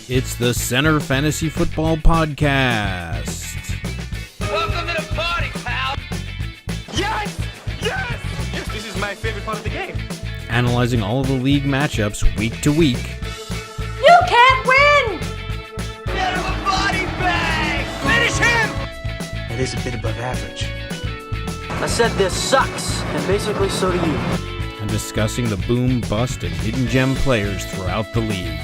It's the Center Fantasy Football Podcast. Welcome to the party, pal! Yes! Yes! Yes, this is my favorite part of the game. Analyzing all of the league matchups week to week. You can't win! Get him a body bag! Finish him! It is a bit above average. I said this sucks, and basically so do you. And discussing the boom, bust, and hidden gem players throughout the league.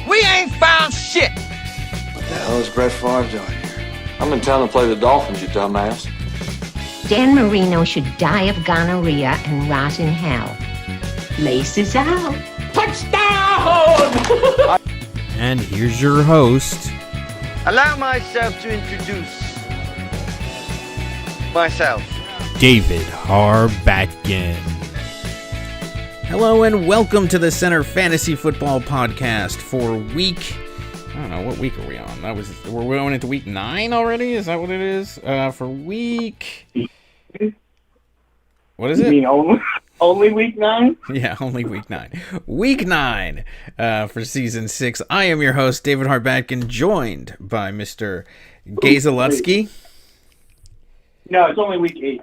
We ain't found shit! What the hell is Brett Favre doing here? I'm in town to play the Dolphins, you dumbass. Dan Marino should die of gonorrhea and rot in hell. Laces out. Touchdown! And here's your host, Allow myself to introduce myself. David Harbacken. Hello and welcome to the Center Fantasy Football Podcast for week... I don't know, what week are we on? We're going into week 9 already? Is that what it is? For week... What is it? You mean only week 9? Yeah, only week 9. Week 9 for season 6. I am your host, David Harbacken, joined by Mr. Gazalutsky. No, it's only week 8.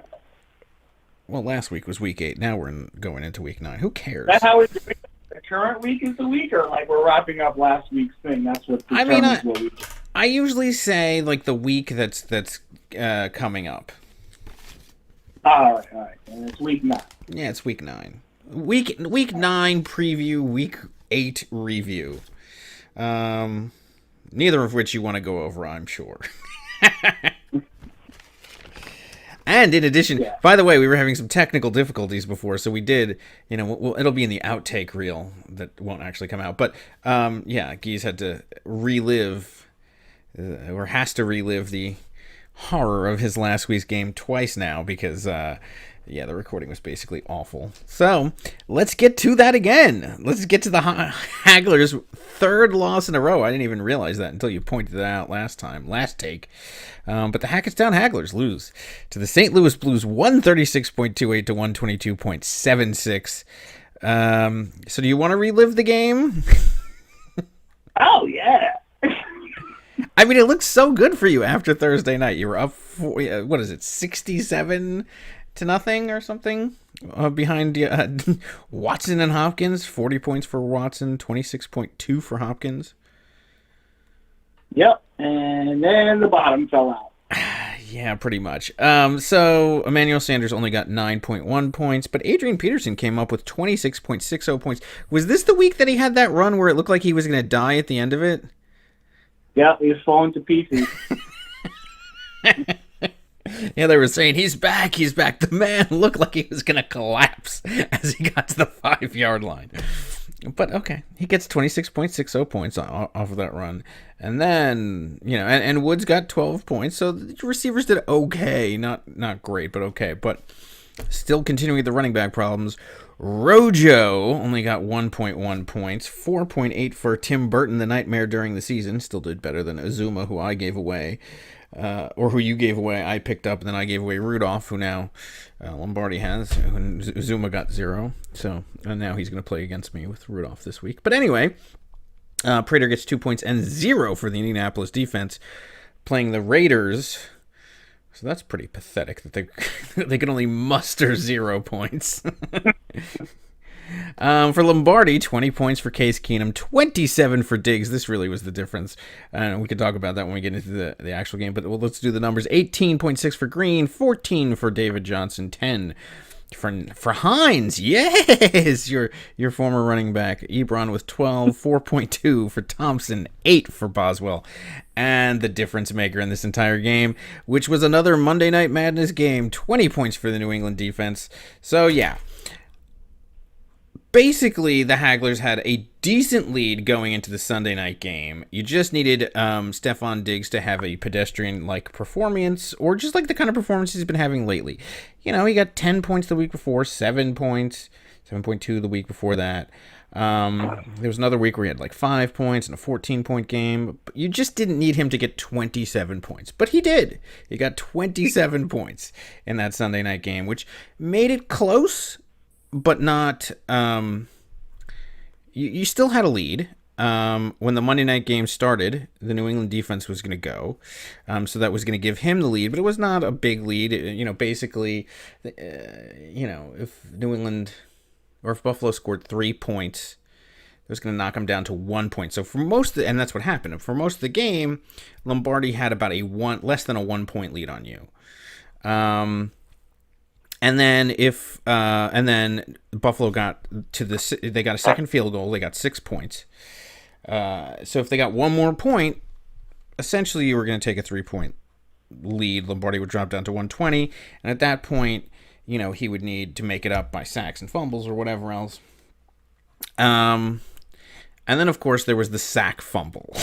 Well, last week was week 8. Now we're going into week 9. Who cares? That's how we're doing it? The current week is the week, or like we're wrapping up last week's thing? That's what determines what week. I usually say like the week that's coming up. All right. And it's week 9. Yeah, it's week 9. Week 9 preview, week 8 review. Neither of which you want to go over, I'm sure. And in addition, By the way, we were having some technical difficulties before, so we did, it'll be in the outtake reel that won't actually come out. But, Geese had to relive, or has to relive the horror of his last week's game twice now because, the recording was basically awful. So, let's get to that again. Let's get to the Hagglers' third loss in a row. I didn't even realize that until you pointed it out last take. But the Hackettstown Hagglers lose to the St. Louis Blues 136.28 to 122.76. So do you want to relive the game? Oh, yeah. I mean, it looked so good for you after Thursday night. You were up, 67 to nothing or something behind Watson and Hopkins. 40 points for Watson, 26.2 for Hopkins. Yep, and then the bottom fell out. Yeah, pretty much. So Emmanuel Sanders only got 9.1 points, but Adrian Peterson came up with 26.60 points. Was this the week that he had that run where it looked like he was going to die at the end of it? Yeah, he was falling to pieces. Yeah, they were saying, he's back. The man looked like he was going to collapse as he got to the 5-yard line. But, okay, he gets 26.60 points off of that run. And then, and Woods got 12 points. So the receivers did okay. Not great, but okay. But still continuing the running back problems. Rojo only got 1.1 points. 4.8 for Tim Burton, the nightmare during the season. Still did better than Azuma, who I gave away. Or who you gave away, I picked up, and then I gave away Rudolph, who now Lombardi has. And Zuma got 0, so now he's going to play against me with Rudolph this week. But anyway, Prater gets 2 points and 0 for the Indianapolis defense, playing the Raiders. So that's pretty pathetic that they can only muster 0 points. For Lombardi, 20 points for Case Keenum, 27 for Diggs. This really was the difference. We could talk about that when we get into the actual game, but let's do the numbers. 18.6 for Green, 14 for David Johnson, 10 for Hines. Yes, your former running back. Ebron with 12, 4.2 for Thompson, 8 for Boswell. And the difference maker in this entire game, which was another Monday Night Madness game, 20 points for the New England defense. So, yeah. Basically, the Hagglers had a decent lead going into the Sunday night game. You just needed Stephon Diggs to have a pedestrian-like performance, or just like the kind of performance he's been having lately. He got 10 points the week before, 7 points, 7.2 the week before that. There was another week where he had like 5 points in a 14-point game. But you just didn't need him to get 27 points. But he did. He got 27 points in that Sunday night game, which made it close. but not. You still had a lead. When the Monday night game started, the New England defense was going to go. So that was going to give him the lead, but it was not a big lead. Basically, if New England or if Buffalo scored 3 points, it was going to knock them down to 1 point. So for most and that's what happened. For most of the game, Lombardi had about less than a 1 point lead on you. And then Buffalo got they got a second field goal. They got 6 points. So if they got one more point, essentially you were going to take a 3 point lead. Lombardi would drop down to 120, and at that point, he would need to make it up by sacks and fumbles or whatever else. And then of course there was the sack fumble,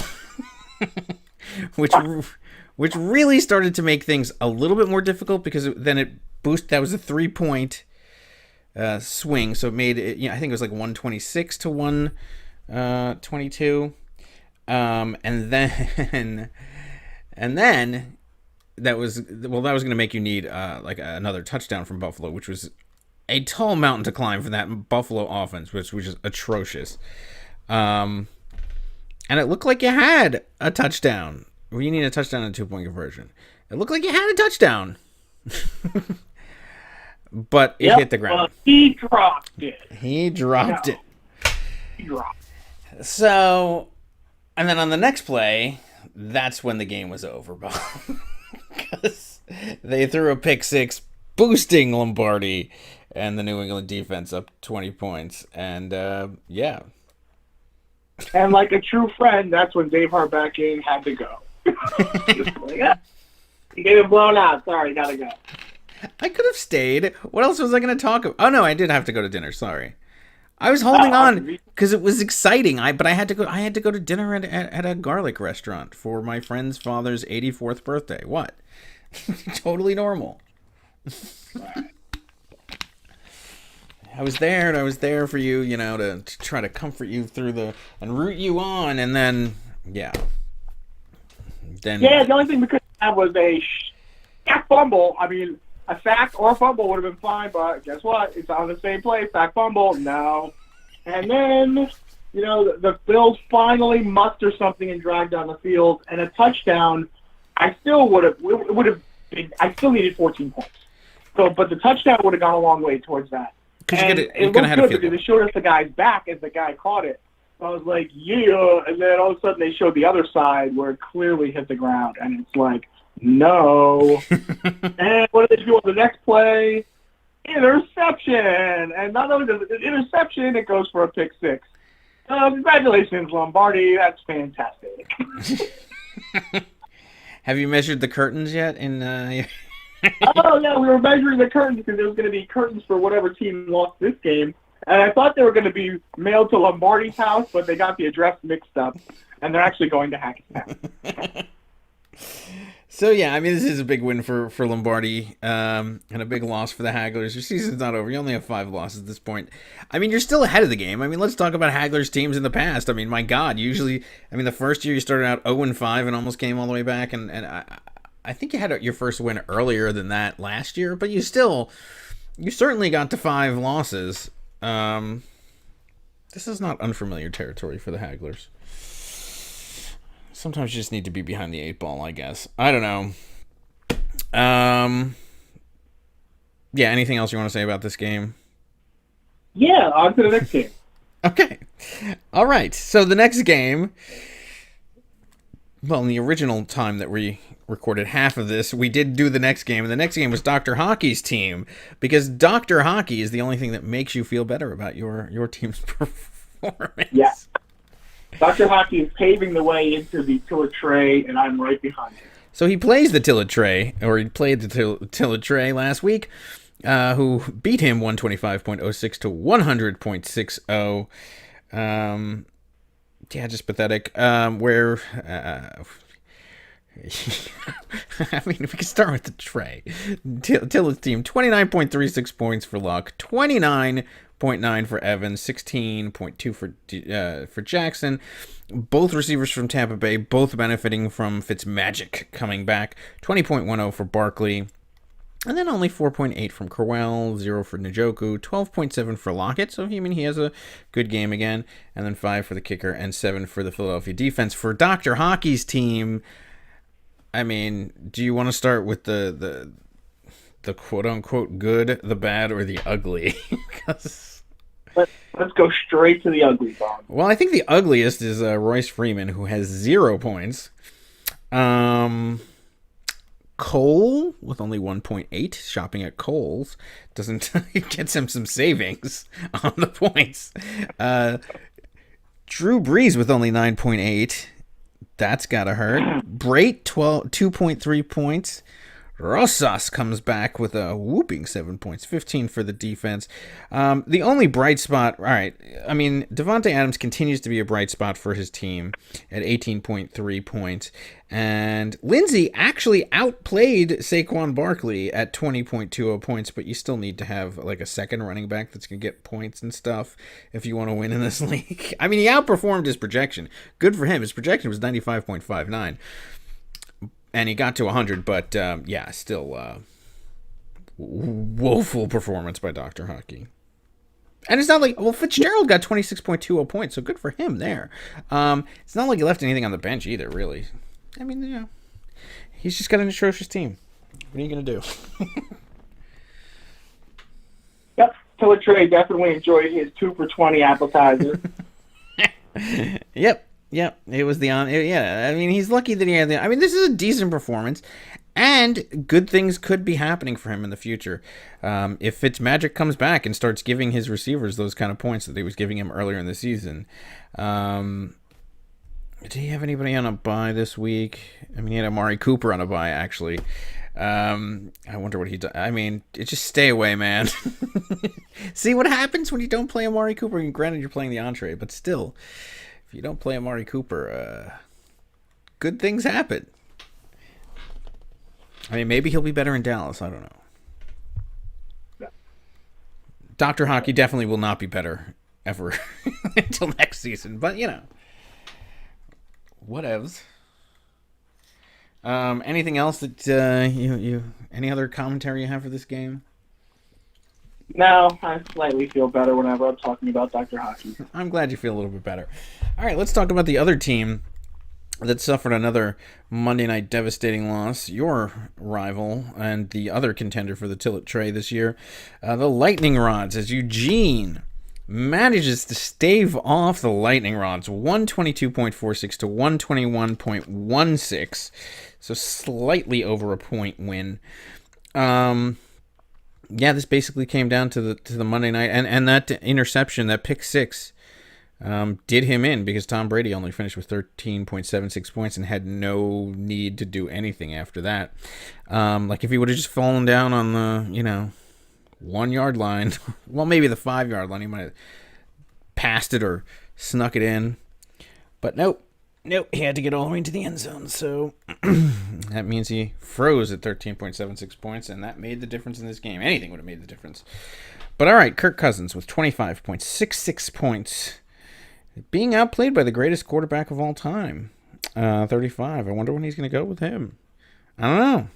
which really started to make things a little bit more difficult because that was a 3 point swing, so it made it. I think it was like 126 to 122, and then that was going to make you need like another touchdown from Buffalo, which was a tall mountain to climb for that Buffalo offense, which is atrocious. And it looked like you had a touchdown. You need a touchdown and a 2 point conversion. It looked like you had a touchdown. But it hit the ground. He dropped it. He dropped it. So, and then on the next play, that's when the game was over, Bob. Because they threw a pick six, boosting Lombardi and the New England defense up 20 points. And, yeah. And like a true friend, that's when Dave Harbakin had to go. He gave him blown out. Sorry, gotta go. I could have stayed. What else was I going to talk about? Oh, no, I did have to go to dinner. Sorry. I was holding on because it was exciting. But I had to go. I had to go to dinner at a garlic restaurant for my friend's father's 84th birthday. What? Totally normal. I was there, and I was there for you, to try to comfort you through and root you on, and then, yeah. The only thing we could have was a sack fumble. I mean, a sack or a fumble would have been fine, but guess what? It's on the same play. Sack fumble, no. And then, the Bills finally muster something and drag down the field, and a touchdown. I still needed 14 points. So, but the touchdown would have gone a long way towards that. And it looked good because they showed us the guy's back as the guy caught it. So I was like, yeah. And then all of a sudden they showed the other side where it clearly hit the ground. And it's like, no. And what did they do on the next play? Interception. And not only does it interception, it goes for a pick six. Congratulations, Lombardi. That's fantastic. Have you measured the curtains yet? Oh, yeah, we were measuring the curtains because there was going to be curtains for whatever team lost this game. And I thought they were going to be mailed to Lombardi's house, but they got the address mixed up. And they're actually going to Hackettstown. So, yeah, I mean, this is a big win for Lombardi and a big loss for the Hagglers. Your season's not over. You only have 5 losses at this point. I mean, you're still ahead of the game. I mean, let's talk about Hagglers' teams in the past. I mean, my God, usually, the first year you started out 0-5 and almost came all the way back. And I think you had your first win earlier than that last year, but you certainly got to 5 losses. This is not unfamiliar territory for the Hagglers. Sometimes you just need to be behind the 8 ball, I guess. I don't know. Yeah, anything else you want to say about this game? Yeah, on to the next game. Okay. All right. So the next game, well, in the original time that we recorded half of this, we did do the next game, and the next game was Dr. Hockey's team, because Dr. Hockey is the only thing that makes you feel better about your team's performance. Yeah. Dr. Hockey is paving the way into the Tilla Tray, and I'm right behind him. So he plays the Tilla Tray, or he played the Tilla Tray last week, who beat him 125.06 to 100.60. Yeah, just pathetic. I mean, we can start with the Tray. Tilla's team, 29.36 points for Luck, 29.9 for Evans, 16.2 for Jackson. Both receivers from Tampa Bay, both benefiting from Fitzmagic coming back. 20.10 for Barkley. And then only 4.8 from Crowell, 0 for Njoku, 12.7 for Lockett. So, he has a good game again. And then 5 for the kicker and 7 for the Philadelphia defense. For Dr. Hockey's team, I mean, do you want to start with the quote-unquote good, the bad, or the ugly? Let's go straight to the ugly, Bob. Well, I think the ugliest is Royce Freeman, who has 0 points. Cole with only 1.8, shopping at Kohl's doesn't gets him some savings on the points. Drew Brees with only 9.8, that's gotta hurt. Brait 2.3 points. Rosas comes back with a whooping 7 points, 15 for the defense. The only bright spot, all right, I mean, Devontae Adams continues to be a bright spot for his team at 18.3 points. And Lindsey actually outplayed Saquon Barkley at 20.20 points, but you still need to have like a second running back that's going to get points and stuff if you want to win in this league. I mean, he outperformed his projection. Good for him. His projection was 95.59. And he got to 100, but still woeful performance by Dr. Hockey. And it's not like, Fitzgerald got 26.20 points, so good for him there. It's not like he left anything on the bench either, really. I mean, he's just got an atrocious team. What are you going to do? Yep, Trey definitely enjoyed his 2 for 20 appetizer. Yep. Yeah, it was I mean, he's lucky that he had this is a decent performance, and good things could be happening for him in the future. If Fitzmagic comes back and starts giving his receivers those kind of points that he was giving him earlier in the season. Did he have anybody on a bye this week? I mean, he had Amari Cooper on a bye, actually. I wonder what he does. I mean, just stay away, man. See what happens when you don't play Amari Cooper. And granted, you're playing the entree, but still. If you don't play Amari Cooper, good things happen. I mean, maybe he'll be better in Dallas. I don't know. Yeah. Dr. Hockey definitely will not be better ever until next season. But, whatevs. Anything else that any other commentary you have for this game? No, I slightly feel better whenever I'm talking about Dr. Hockey. I'm glad you feel a little bit better. All right, let's talk about the other team that suffered another Monday night devastating loss. Your rival and the other contender for the Tillet Tray this year, the Lightning Rods, as Eugene manages to stave off the Lightning Rods, 122.46 to 121.16, so slightly over a point win. This basically came down to the Monday night, and that interception, that pick six, did him in because Tom Brady only finished with 13.76 points and had no need to do anything after that. Like if he would have just fallen down on the 1 yard line, well maybe the 5 yard line, he might have passed it or snuck it in, but nope, he had to get all the way into the end zone, so that means he froze at 13.76 points, and that made the difference in this game. Anything would have made the difference. But all right, Kirk Cousins with 25.66 points, being outplayed by the greatest quarterback of all time, 35. I wonder when he's going to go with him. I don't know.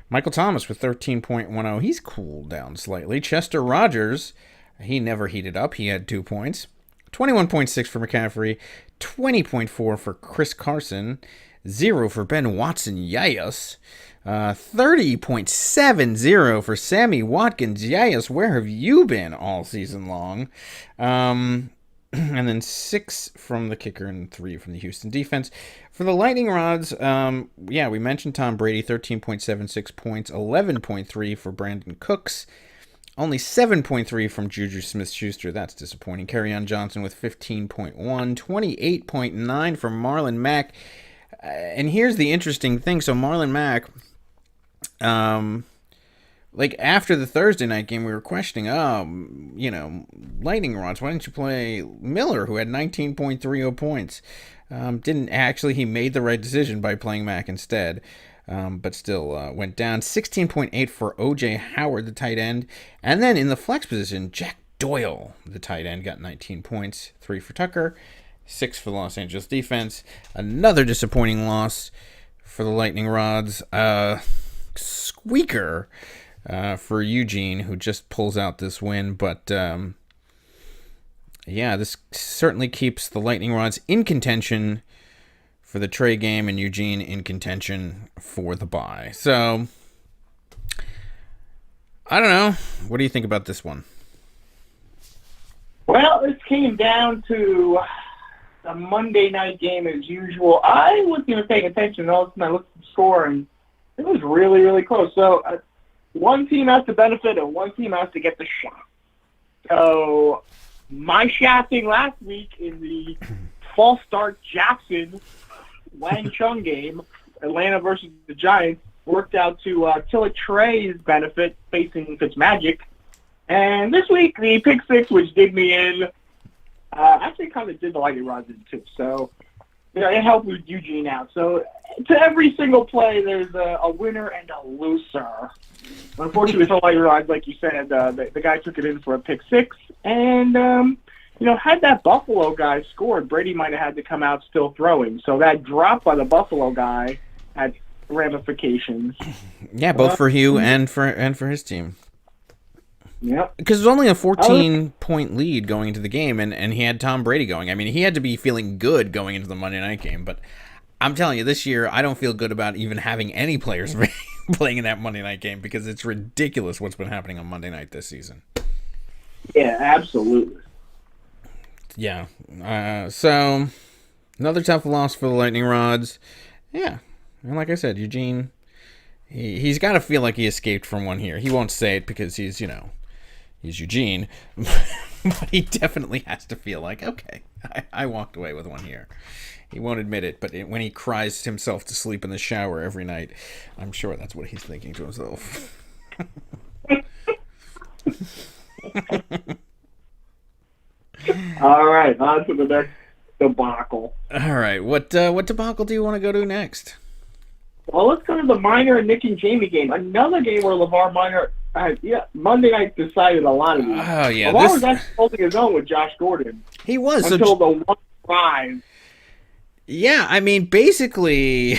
Michael Thomas with 13.10. He's cooled down slightly. Chester Rogers, he never heated up. He had 2 points. 21.6 for McCaffrey, 20.4 for Chris Carson, 0 for Ben Watson Yayas, 30.70 for Sammy Watkins Yayas. Where have you been all season long? And then 6 from the kicker and 3 from the Houston defense. For the Lightning Rods, we mentioned Tom Brady, 13.76 points, 11.3 for Brandon Cooks. Only 7.3 from Juju Smith-Schuster. That's disappointing. Kerryon Johnson with 15.1. 28.9 from Marlon Mack. And here's the interesting thing. So Marlon Mack, after the Thursday night game, we were questioning, Lightning Rods, why didn't you play Miller, who had 19.30 points? He made the right decision by playing Mack instead. But still went down. 16.8 for O.J. Howard, the tight end. And then in the flex position, Jack Doyle, the tight end, got 19 points. 3 for Tucker, 6 for the Los Angeles defense. Another disappointing loss for the Lightning Rods. Squeaker for Eugene, who just pulls out this win. But yeah, this certainly keeps the Lightning Rods in contention for the Trey game and Eugene in contention for the bye. So, I don't know. What do you think about this one? Well, this came down to a Monday night game as usual. I wasn't even paying attention, and all of a sudden I looked at the score, and it was really, really close. So one team has to benefit, and one team has to get the shot. So my shafting last week in the false start Jackson Wang Chung game, Atlanta versus the Giants, worked out to Tilla Trey's benefit facing Fitzmagic. And this week, the pick six, which did me in, actually kind of did the Lightning Rods in too. So, it helped with Eugene out. So, to every single play, there's a winner and a loser. Unfortunately for the Lightning Rods, like you said, the guy took it in for a pick six. And, had that Buffalo guy scored, Brady might have had to come out still throwing. So, that drop by the Buffalo guy had ramifications. Yeah, both for Hugh and for his team. Yep. Because it was only a 14-point lead going into the game, and he had Tom Brady going. I mean, he had to be feeling good going into the Monday night game, but I'm telling you, this year, I don't feel good about even having any players playing in that Monday night game because it's ridiculous what's been happening on Monday night this season. Yeah, absolutely. Yeah. So, another tough loss for the Lightning Rods. Yeah. And like I said, Eugene, he's got to feel like he escaped from one here. He won't say it because he's Eugene, but he definitely has to feel like, okay, I walked away with one here. He won't admit it, but when he cries himself to sleep in the shower every night, I'm sure that's what he's thinking to himself. All right, on to the next debacle. All right, what debacle do you want to go to next? Well, let's go to the Minor and Nick and Jamie game. Another game where LeVar Minor, Monday night decided a lot of these. Oh, yeah. LeVar was actually holding his own with Josh Gordon. He was. Until the one drive. Yeah, I mean, basically...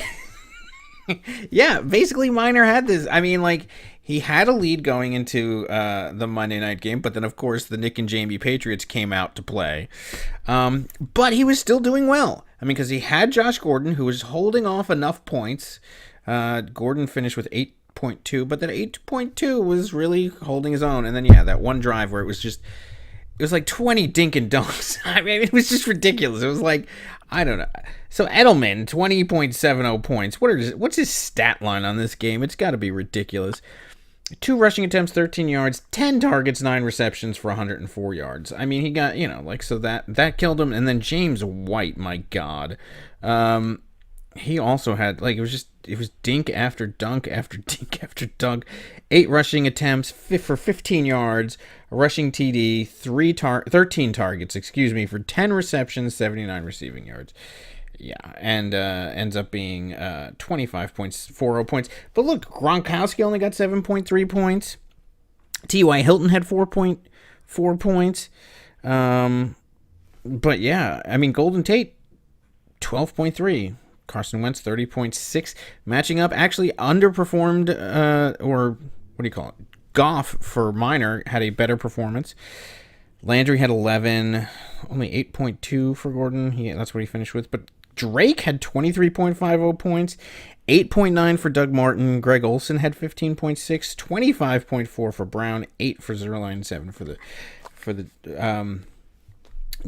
basically Minor had this. I mean, like, he had a lead going into the Monday night game, but then, of course, the Nick and Jamie Patriots came out to play. But he was still doing well. I mean, because he had Josh Gordon, who was holding off enough points. Gordon finished with 8.2, but that 8.2 was really holding his own. And then, that one drive where it was like 20 dink and dunks. I mean, it was just ridiculous. It was like, I don't know. So Edelman, 20.70 points. What's his stat line on this game? It's got to be ridiculous. 2 rushing attempts, 13 yards, 10 targets, 9 receptions for 104 yards. I mean, he got, so that killed him. And then James White, my God. He also had, it was dink after dunk after dink after dunk. 8 rushing attempts for 15 yards, a rushing TD, 13 targets, for 10 receptions, 79 receiving yards. Yeah, and ends up being 25.40 points. But look, Gronkowski only got 7.3 points. T.Y. Hilton had 4.4 points. But yeah, I mean, Golden Tate, 12.3. Carson Wentz, 30.6. Matching up, actually underperformed, or what do you call it? Goff for Minor had a better performance. Landry had 11, only 8.2 for Gordon. That's what he finished with. But Drake had 23.50 points, 8.9 for Doug Martin. Greg Olson had 15.6, 25.4 for Brown, 8 for Zerline, 7 for the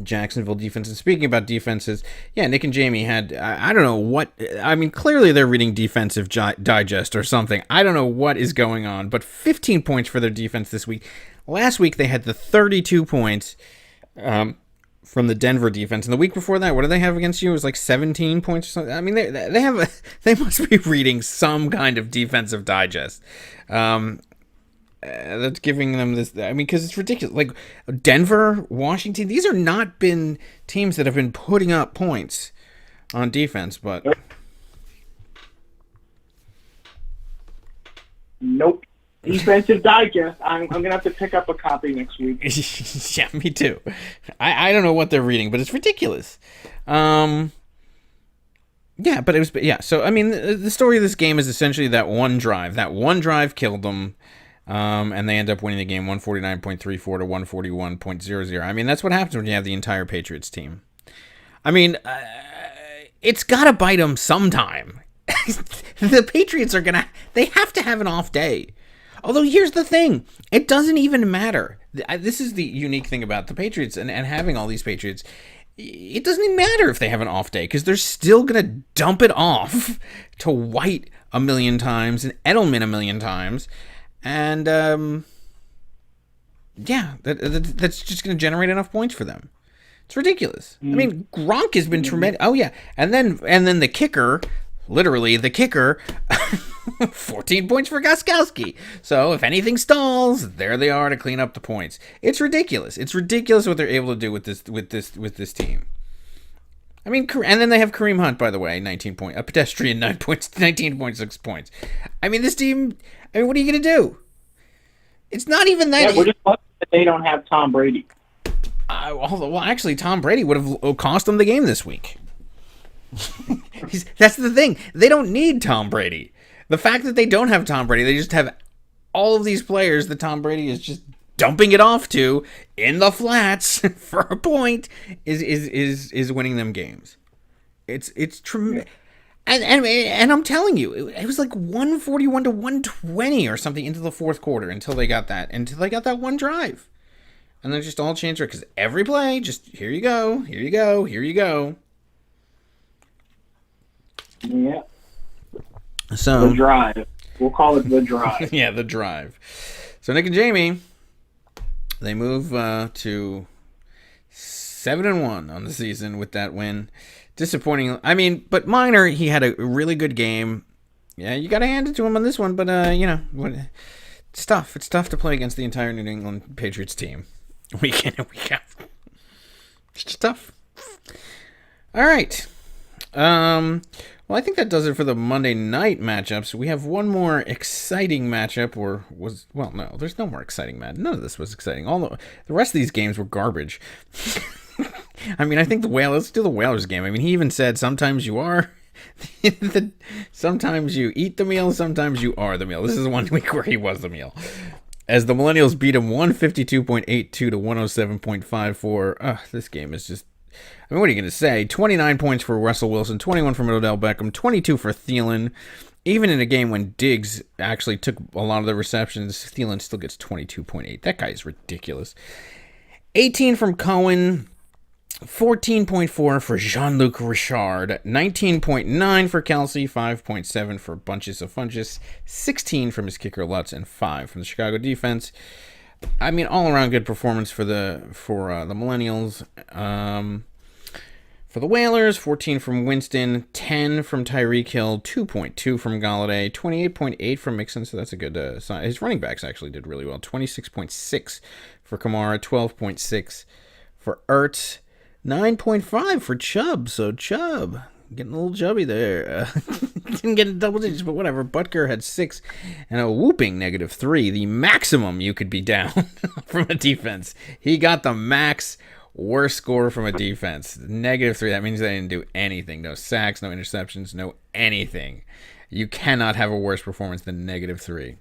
Jacksonville defense. And speaking about defenses, Nick and Jamie had, I don't know what, I mean, clearly they're reading Defensive Digest or something. I don't know what is going on, but 15 points for their defense this week. Last week they had the 32 points from the Denver defense. And the week before that, what did they have against you? It was like 17 points or something. I mean, they must be reading some kind of Defensive Digest. That's giving them this. I mean, because it's ridiculous. Like Denver, Washington, these are not been teams that have been putting up points on defense, but nope. Defensive Digest. I'm gonna have to pick up a copy next week. Yeah, me too. I don't know what they're reading, but it's ridiculous. Yeah, but it was. Yeah, so I mean, the story of this game is essentially that one drive. That one drive killed them. And they end up winning the game 149.34 to 141.00. I mean, that's what happens when you have the entire Patriots team. I mean, it's got to bite them sometime. The Patriots they have to have an off day. Although, here's the thing. It doesn't even matter. This is the unique thing about the Patriots and having all these Patriots. It doesn't even matter if they have an off day because they're still going to dump it off to White a million times and Edelman a million times. And, that's just going to generate enough points for them. It's ridiculous. I mean, Gronk has been tremendous. Oh, yeah. And then the kicker, literally the kicker, 14 points for Gostkowski. So if anything stalls, there they are to clean up the points. It's ridiculous. It's ridiculous what they're able to do with this team. I mean, and then they have Kareem Hunt, by the way, a pedestrian 19.6 points. I mean, this team. I mean, what are you going to do? It's not even that. Yeah, we're just lucky that they don't have Tom Brady. Well, actually, Tom Brady would have cost them the game this week. That's the thing. They don't need Tom Brady. The fact that they don't have Tom Brady, they just have all of these players that Tom Brady is just dumping it off to in the flats for a point is winning them games. It's tremendous. And I'm telling you, it was like 141 to 120 or something into the fourth quarter until they got that one drive. And then just all changed because every play, just here you go. Yeah. So the drive. We'll call it the drive. Yeah, the drive. So Nick and Jamie, they move to 7-1 on the season with that win. Disappointing. I mean, but Minor, he had a really good game. Yeah, you got to hand it to him on this one, but it's tough. It's tough to play against the entire New England Patriots team week in and week out. It's just tough. All right. Well, I think that does it for the Monday night matchups. We have one more exciting matchup, no, there's no more exciting match. None of this was exciting. All the rest of these games were garbage. I mean, I think let's do the Whalers game. I mean, he even said sometimes you are, sometimes you eat the meal, sometimes you are the meal. This is one week where he was the meal. As the Millennials beat him 152.82 to 107.54. This game is just, I mean, what are you going to say? 29 points for Russell Wilson, 21 for Odell Beckham, 22 for Thielen. Even in a game when Diggs actually took a lot of the receptions, Thielen still gets 22.8. That guy is ridiculous. 18 from Cohen, 14.4 for Jean-Luc Richard, 19.9 for Kelsey, 5.7 for Bunches of Funches, 16 from his kicker Lutz, and 5 from the Chicago defense. I mean, all around good performance for the Millennials. For the Whalers, 14 from Winston, 10 from Tyreek Hill, 2.2 from Galladay, 28.8 from Mixon, so that's a good sign. His running backs actually did really well. 26.6 for Kamara, 12.6 for Ertz, 9.5 for Chubb. So Chubb getting a little chubby there. Didn't get in double digits, but whatever. Butker had 6 and a whooping -3, the maximum you could be down from a defense. He got the max worst score from a defense. -3. That means they didn't do anything. No sacks, no interceptions, no anything. You cannot have a worse performance than -3.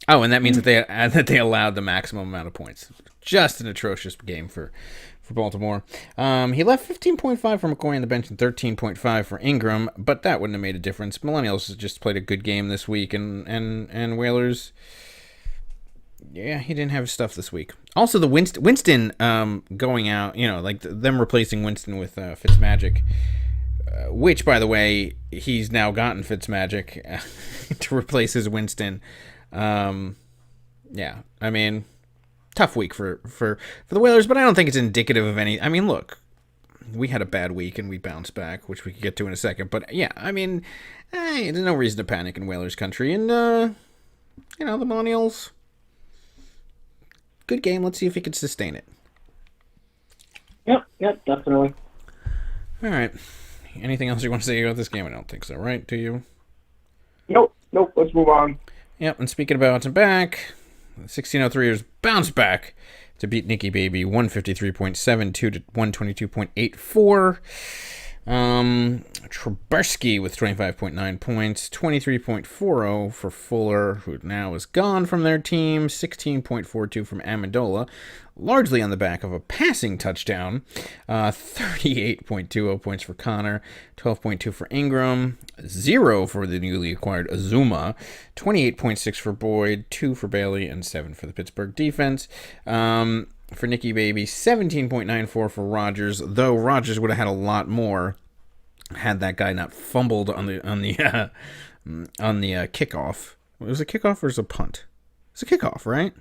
Oh, and that means that they allowed the maximum amount of points. Just an atrocious game for Baltimore. He left 15.5 for McCoy on the bench and 13.5 for Ingram, but that wouldn't have made a difference. Millennials just played a good game this week, and Whalers, yeah, he didn't have stuff this week. Also, the Winston going out, like them replacing Winston with Fitzmagic, which, by the way, he's now gotten Fitzmagic to replace his Winston. Yeah, I mean, tough week for the Whalers, but I don't think it's indicative of any. I mean, look, we had a bad week and we bounced back, which we could get to in a second. But yeah, I mean, there's no reason to panic in Whalers country. And the Millennials, good game. Let's see if he can sustain it. Yep, definitely. All right. Anything else you want to say about this game? I don't think so, right? Do you? Nope. Let's move on. Yep, and speaking of bouncing back, the 1603ers bounce back to beat Nicky Baby 153.72 to 122.84. Trubisky with 25.9 points, 23.40 for Fuller, who now is gone from their team, 16.42 from Amendola, largely on the back of a passing touchdown, 38.20 points for Connor, 12.2 for Ingram, 0 for the newly acquired Azuma, 28.6 for Boyd, 2 for Bailey, and 7 for the Pittsburgh defense. For Nicky Baby, 17.94 for Rodgers, though Rodgers would have had a lot more had that guy not fumbled on the kickoff. Was it a kickoff or was it a punt? It's a kickoff, right?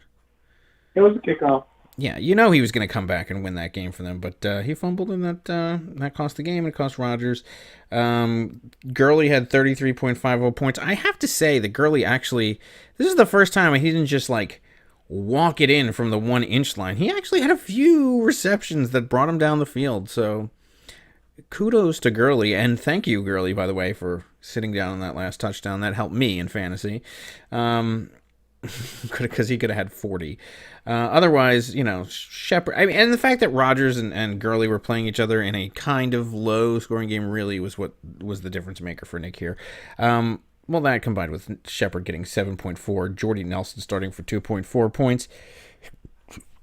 It was a kickoff. Yeah, you know he was going to come back and win that game for them, but he fumbled and that cost the game and it cost Rodgers. Gurley had 33.50 points. I have to say that Gurley actually, this is the first time he didn't just walk it in from the 1-inch line. He actually had a few receptions that brought him down the field, so kudos to Gurley, and thank you, Gurley, by the way, for sitting down on that last touchdown. That helped me in fantasy, because he could have had 40. Otherwise, Shepard. I mean, and the fact that Rodgers and Gurley were playing each other in a kind of low-scoring game really was what was the difference maker for Nick here. Well, that combined with Shepard getting 7.4, Jordy Nelson starting for 2.4 points,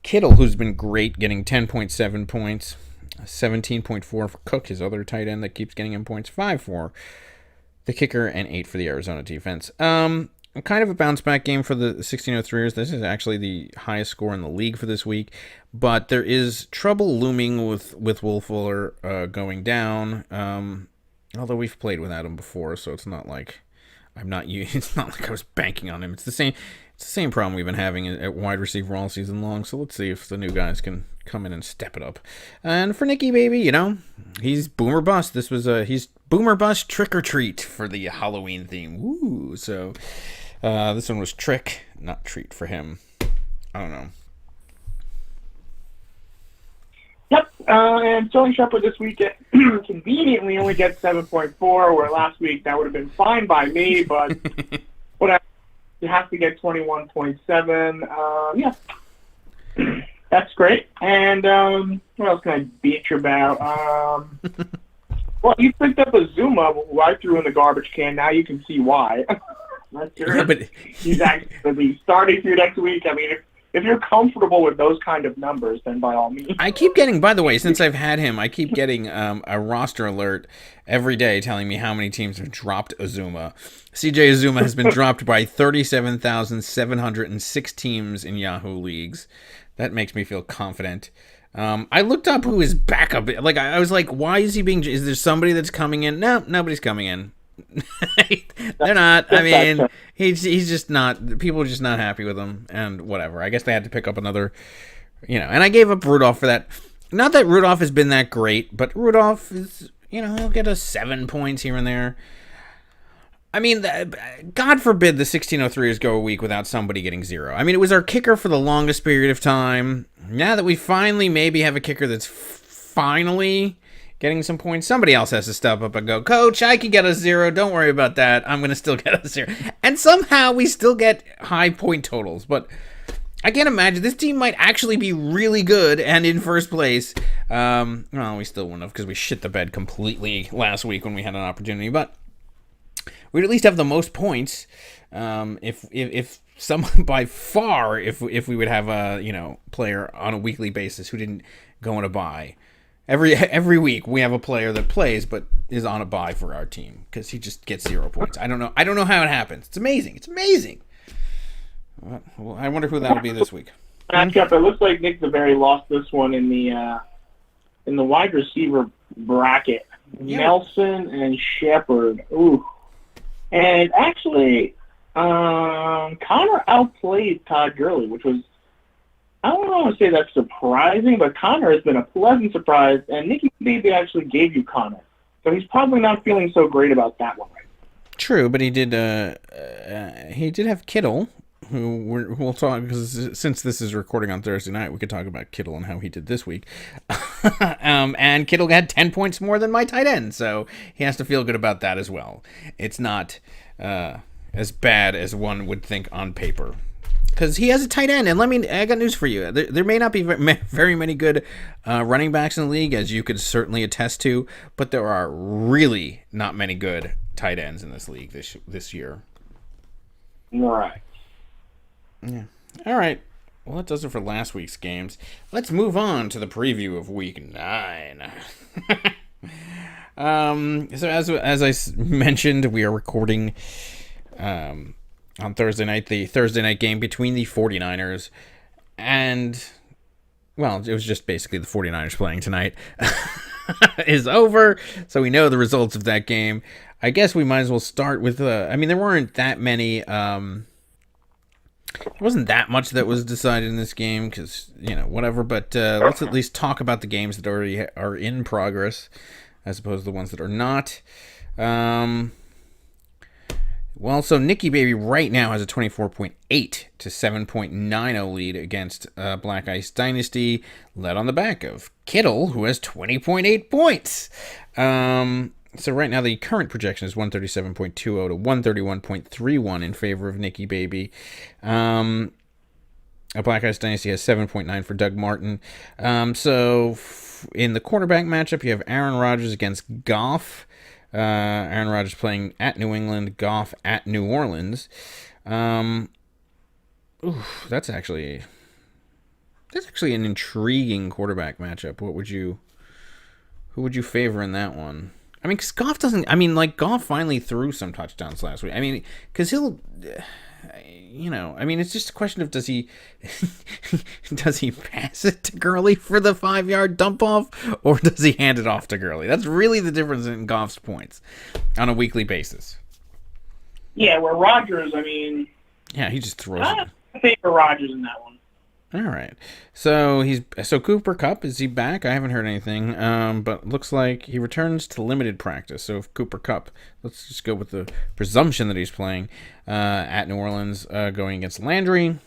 Kittle, who's been great, getting 10.7 points. 17.4 for Cook, his other tight end that keeps getting him points. 5 for the kicker and 8 for the Arizona defense. Kind of a bounce back game for the 1603ers. This is actually the highest score in the league for this week, but there is trouble looming with Will Fuller going down. Although we've played without him before, so it's not like it's not like I was banking on him. It's the same problem we've been having at wide receiver all season long, so let's see if the new guys can come in and step it up. And for Nicky Baby, he's boomer bust. He's boomer bust trick or treat for the Halloween theme. Woo! So this one was trick, not treat for him. I don't know. Yep, and Sterling Shepard this week conveniently only gets 7.4, where last week that would have been fine by me, but whatever. You have to get 21.7. Yeah, that's great. And what else can I beat you about? Well, you picked up a Zuma, who I threw in the garbage can. Now you can see why. He's actually starting through next week. I mean, if you're comfortable with those kind of numbers, then by all means. I keep getting, by the way, since I've had him, I keep getting a roster alert every day telling me how many teams have dropped Azuma. CJ Azuma has been dropped by 37,706 teams in Yahoo leagues. That makes me feel confident. I looked up who his backup is. I was like, why is he being... Is there somebody that's coming in? No, nobody's coming in. They're not. I mean, he's just not. People are just not happy with him, and whatever. I guess they had to pick up another, And I gave up Rudolph for that. Not that Rudolph has been that great, but Rudolph is, he'll get us 7 points here and there. I mean, God forbid the 1603ers go a week without somebody getting 0. I mean, it was our kicker for the longest period of time. Now that we finally maybe have a kicker that's finally getting some points, somebody else has to step up and go, Coach, I can get a 0. Don't worry about that. I'm going to still get a 0. And somehow we still get high point totals. But I can't imagine. This team might actually be really good and in first place. Well, we still wouldn't have because we shit the bed completely last week when we had an opportunity. But we'd at least have the most points if someone by far, if we would have a player on a weekly basis who didn't go on a bye. Every week we have a player that plays but is on a bye for our team because he just gets 0 points. I don't know how it happens. It's amazing. Well, I wonder who that'll be this week. Matchup. It looks like Nick DeVary lost this one in the wide receiver bracket. Yeah. Nelson and Shepard. Ooh, and actually, Connor outplayed Todd Gurley, which was. I don't want to say that's surprising, but Connor has been a pleasant surprise, and Nicky Baby actually gave you Connor. So he's probably not feeling so great about that one right now. True, but he did have Kittle, who we'll talk, because since this is recording on Thursday night, we could talk about Kittle and how he did this week. And Kittle had 10 points more than my tight end, so he has to feel good about that as well. It's not as bad as one would think on paper. Because he has a tight end, and I got news for you. There may not be very many good running backs in the league, as you could certainly attest to, but there are really not many good tight ends in this league this year. All right. Yeah. All right. Well, that does it for last week's games. Let's move on to the preview of Week 9. So as I mentioned, we are recording on Thursday night, the Thursday night game between the 49ers and, well, it was just basically the 49ers playing tonight, is over. So we know the results of that game. I guess we might as well start with, there weren't that many, there wasn't that much that was decided in this game because, whatever. But let's at least talk about the games that already are in progress as opposed to the ones that are not. Well, so Nikki Baby right now has a 24.8 to 7.90 lead against Black Ice Dynasty, led on the back of Kittle, who has 20.8 points. So right now the current projection is 137.20 to 131.31 in favor of Nikki Baby. Black Ice Dynasty has 7.9 for Doug Martin. So in the quarterback matchup, you have Aaron Rodgers against Goff. Aaron Rodgers playing at New England, Goff at New Orleans. That's actually an intriguing quarterback matchup. Who would you favor in that one? I mean, because Goff finally threw some touchdowns last week. I mean, because he'll, it's just a question of does he pass it to Gurley for the 5-yard dump off, or does he hand it off to Gurley? That's really the difference in Goff's points on a weekly basis. Yeah, where Rodgers, yeah, he just throws it. I favor Rodgers in that one. All right. So Cooper Kupp, is he back? I haven't heard anything. But looks like he returns to limited practice. So if Cooper Kupp, let's just go with the presumption that he's playing at New Orleans, going against Landry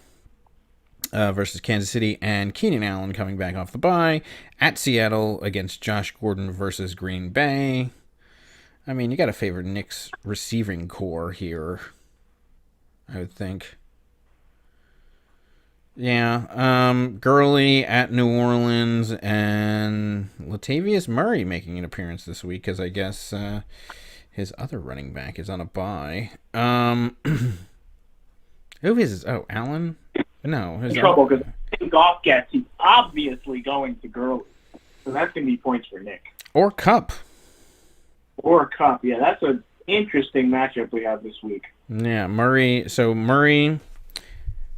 versus Kansas City, and Keenan Allen coming back off the bye at Seattle against Josh Gordon versus Green Bay. I mean, you got to favor Nick's receiving core here, I would think. Yeah, Gurley at New Orleans and Latavius Murray making an appearance this week because I guess his other running back is on a bye. Who is this? Oh, Allen? No. In trouble because Goff gets, he's obviously going to Gurley. So that's going to be points for Nick. Or Kupp. Yeah, that's an interesting matchup we have this week. Yeah, Murray. So Murray...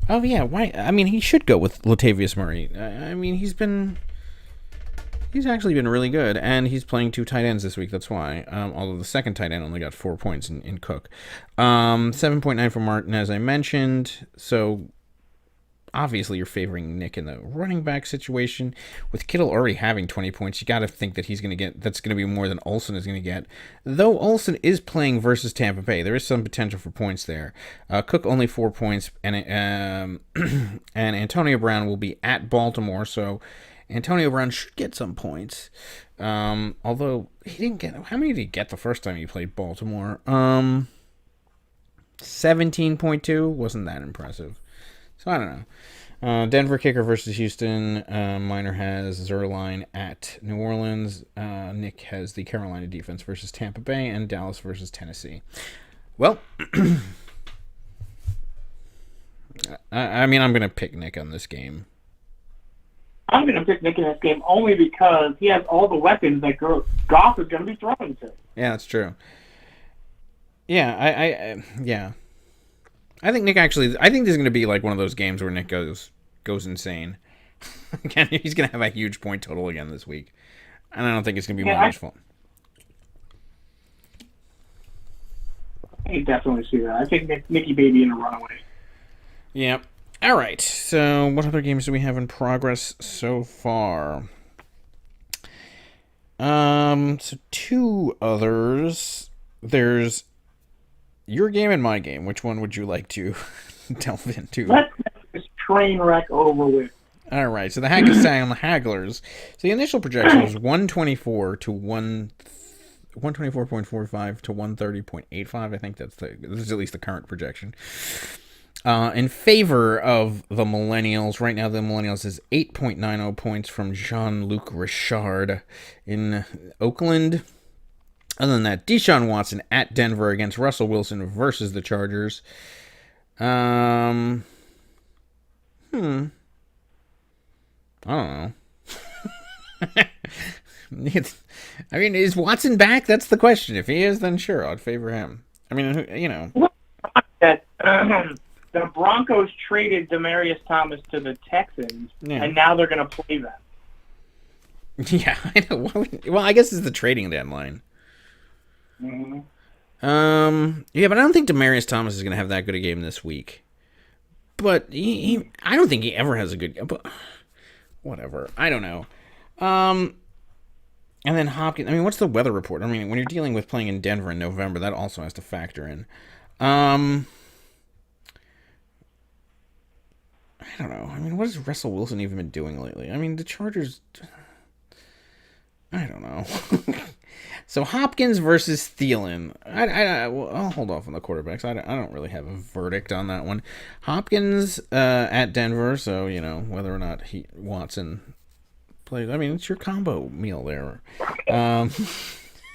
Oh, yeah, why? I mean, he should go with Latavius Murray. I mean, he's actually been really good, and he's playing 2 tight ends this week, that's why. Although the second tight end only got 4 points in Cook. 7.9 for Martin, as I mentioned. So, obviously, you're favoring Nick in the running back situation. With Kittle already having 20 points, you got to think that that's going to be more than Olsen is going to get. Though Olsen is playing versus Tampa Bay, there is some potential for points there. Cook only 4 points, and Antonio Brown will be at Baltimore, so Antonio Brown should get some points. Although he didn't get, how many did he get the first time he played Baltimore? 17.2 wasn't that impressive. So I don't know. Denver kicker versus Houston. Miner has Zerline at New Orleans. Nick has the Carolina defense versus Tampa Bay, and Dallas versus Tennessee. Well, I'm going to pick Nick on this game. I'm going to pick Nick in this game only because he has all the weapons that Goff is going to be throwing to. Yeah, that's true. Yeah, yeah. I think this is going to be like one of those games where Nick goes insane. Again, he's going to have a huge point total again this week. And I don't think it's going to be Miner's fault. I definitely see that. I think Nicky Baby in a runaway. Yep. All right. So what other games do we have in progress so far? So 2 others. There's your game and my game. Which one would you like to delve into? Let's get this train wreck over with. All right. So the Hagglers. So the initial projection was 124 to 124.45 to 130.85. I think this is at least the current projection. In favor of the Millennials, right now the Millennials is 8.90 points from Jean-Luc Richard in Oakland. Other than that, Deshaun Watson at Denver against Russell Wilson versus the Chargers. I don't know. I mean, is Watson back? That's the question. If he is, then sure, I'd favor him. I mean, you know. The Broncos traded Demaryius Thomas to the Texans, and now they're going to play them. Yeah, I know. Well, I guess it's the trading deadline. Mm-hmm. Yeah, but I don't think Demaryius Thomas is going to have that good a game this week. But I don't think he ever has a good game. But whatever. I don't know. And then Hopkins. I mean, what's the weather report? I mean, when you're dealing with playing in Denver in November, that also has to factor in. I don't know. I mean, what has Russell Wilson even been doing lately? I mean, the Chargers... I don't know. So Hopkins versus Thielen. I'll hold off on the quarterbacks. I don't really have a verdict on that one. Hopkins at Denver, so, you know, whether or not Watson plays. I mean, it's your combo meal there.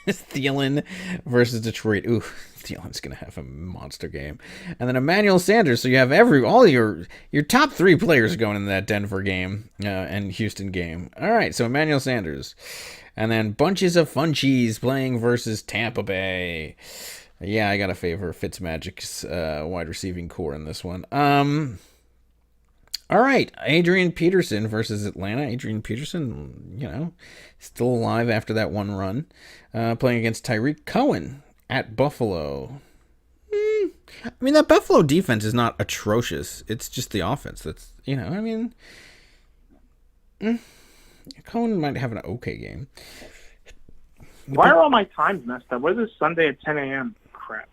Thielen versus Detroit. Ooh, Thielen's going to have a monster game. And then Emmanuel Sanders. So you have all your top three players going in that Denver game and Houston game. All right, so Emmanuel Sanders. And then bunches of Funchies playing versus Tampa Bay. Yeah, I got to favor Fitzmagic's wide receiving core in this one. All right, Adrian Peterson versus Atlanta. Adrian Peterson, you know, still alive after that one run. Playing against Tyreek Cohen at Buffalo. I mean, that Buffalo defense is not atrocious. It's just the offense that's, you know, I mean... Cohen might have an okay game. Why are all my times messed up? What is this Sunday at 10 a.m.? Crap.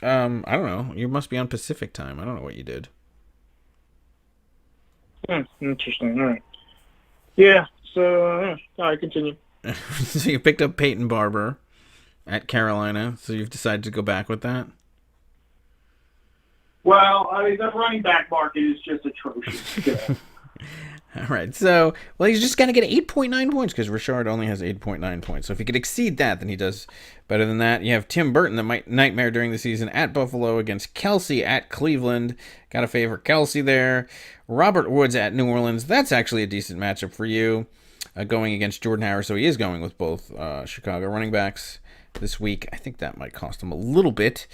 I don't know. You must be on Pacific time. I don't know what you did. Interesting. All right. Yeah, so, all right, continue. So you picked up Peyton Barber at Carolina, so you've decided to go back with that? Well, I mean, the running back market is just atrocious. Yeah. All right, so, well, he's just going to get 8.9 points because Richard only has 8.9 points. So if he could exceed that, then he does better than that. You have Tim Burton, the nightmare during the season, at Buffalo against Kelsey at Cleveland. Got to favor Kelsey there. Robert Woods at New Orleans. That's actually a decent matchup for you, going against Jordan Harris. So he is going with both Chicago running backs this week. I think that might cost him a little bit.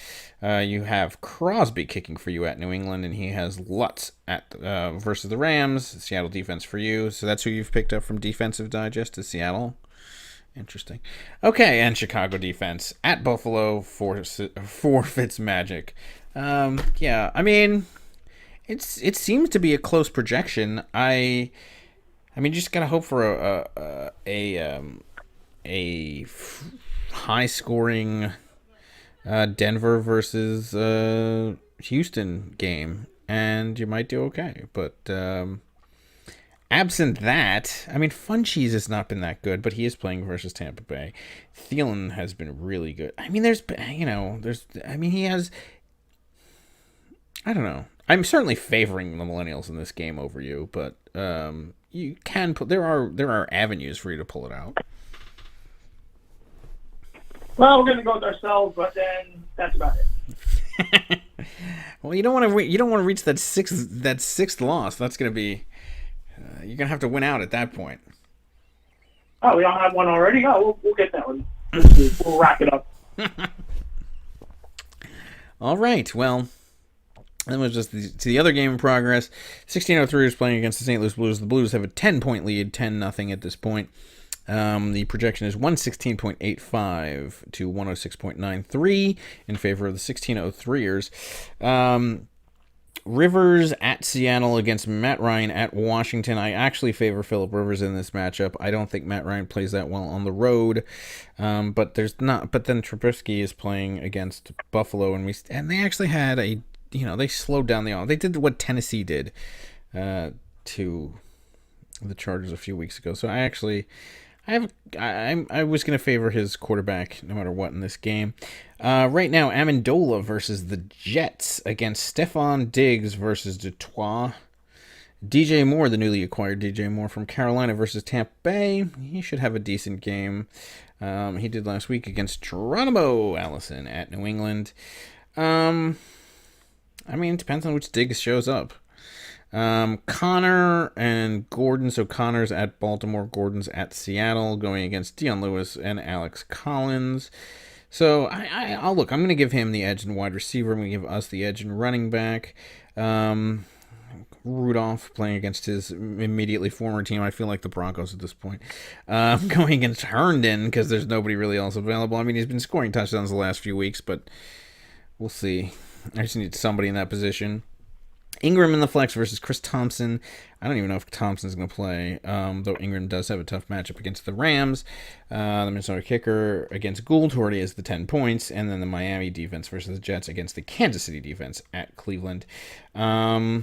You have Crosby kicking for you at New England, and he has Lutz at versus the Rams. Seattle defense for you. So that's who you've picked up from Defensive Digest, is Seattle. Interesting. Okay, and Chicago defense at Buffalo for Fitzmagic. Yeah, I mean, it seems to be a close projection. I mean, you just gotta hope for a high-scoring Denver versus Houston game, and you might do okay. But absent that, I mean, Funchies has not been that good, but he is playing versus Tampa Bay. Thielen has been really good. I mean, he has... I don't know. I'm certainly favoring the Millennials in this game over you, but you can put... There are avenues for you to pull it out. Well, we're going to go with ourselves, but then that's about it. Well, you don't want to reach that sixth loss. That's going to be you're going to have to win out at that point. Oh, we don't have one already? Oh, we'll get that one. We'll wrap it up. All right. Well, that was just the other game in progress. 1603 is playing against the St. Louis Blues. The Blues have a 10-point lead, 10-0 at this point. The projection is 116.85 to 106.93 in favor of the 1603ers. Rivers at Seattle against Matt Ryan at Washington. I actually favor Phillip Rivers in this matchup. I don't think Matt Ryan plays that well on the road, but there's not. But then Trubisky is playing against Buffalo, and they actually had they slowed down the offense. They did what Tennessee did to the Chargers a few weeks ago. So I I was going to favor his quarterback no matter what in this game. Right now, Amendola versus the Jets against Stephon Diggs versus Detroit. DJ Moore, the newly acquired DJ Moore from Carolina versus Tampa Bay. He should have a decent game. He did last week against Geronimo Allison at New England. It depends on which Diggs shows up. Connor and Gordon. So Connor's at Baltimore, Gordon's at Seattle, going against Dion Lewis and Alex Collins. So I'll look. I'm going to give him the edge in wide receiver. I'm going to give us the edge in running back. Rudolph playing against his immediately former team. I feel like the Broncos at this point. Going against Herndon because there's nobody really else available. He's been scoring touchdowns the last few weeks, but we'll see. I just need somebody in that position. Ingram in the flex versus Chris Thompson. I don't even know if Thompson's going to play, though Ingram does have a tough matchup against the Rams. The Minnesota kicker against Gould, who already has the 10 points, and then the Miami defense versus the Jets against the Kansas City defense at Cleveland. Yeah,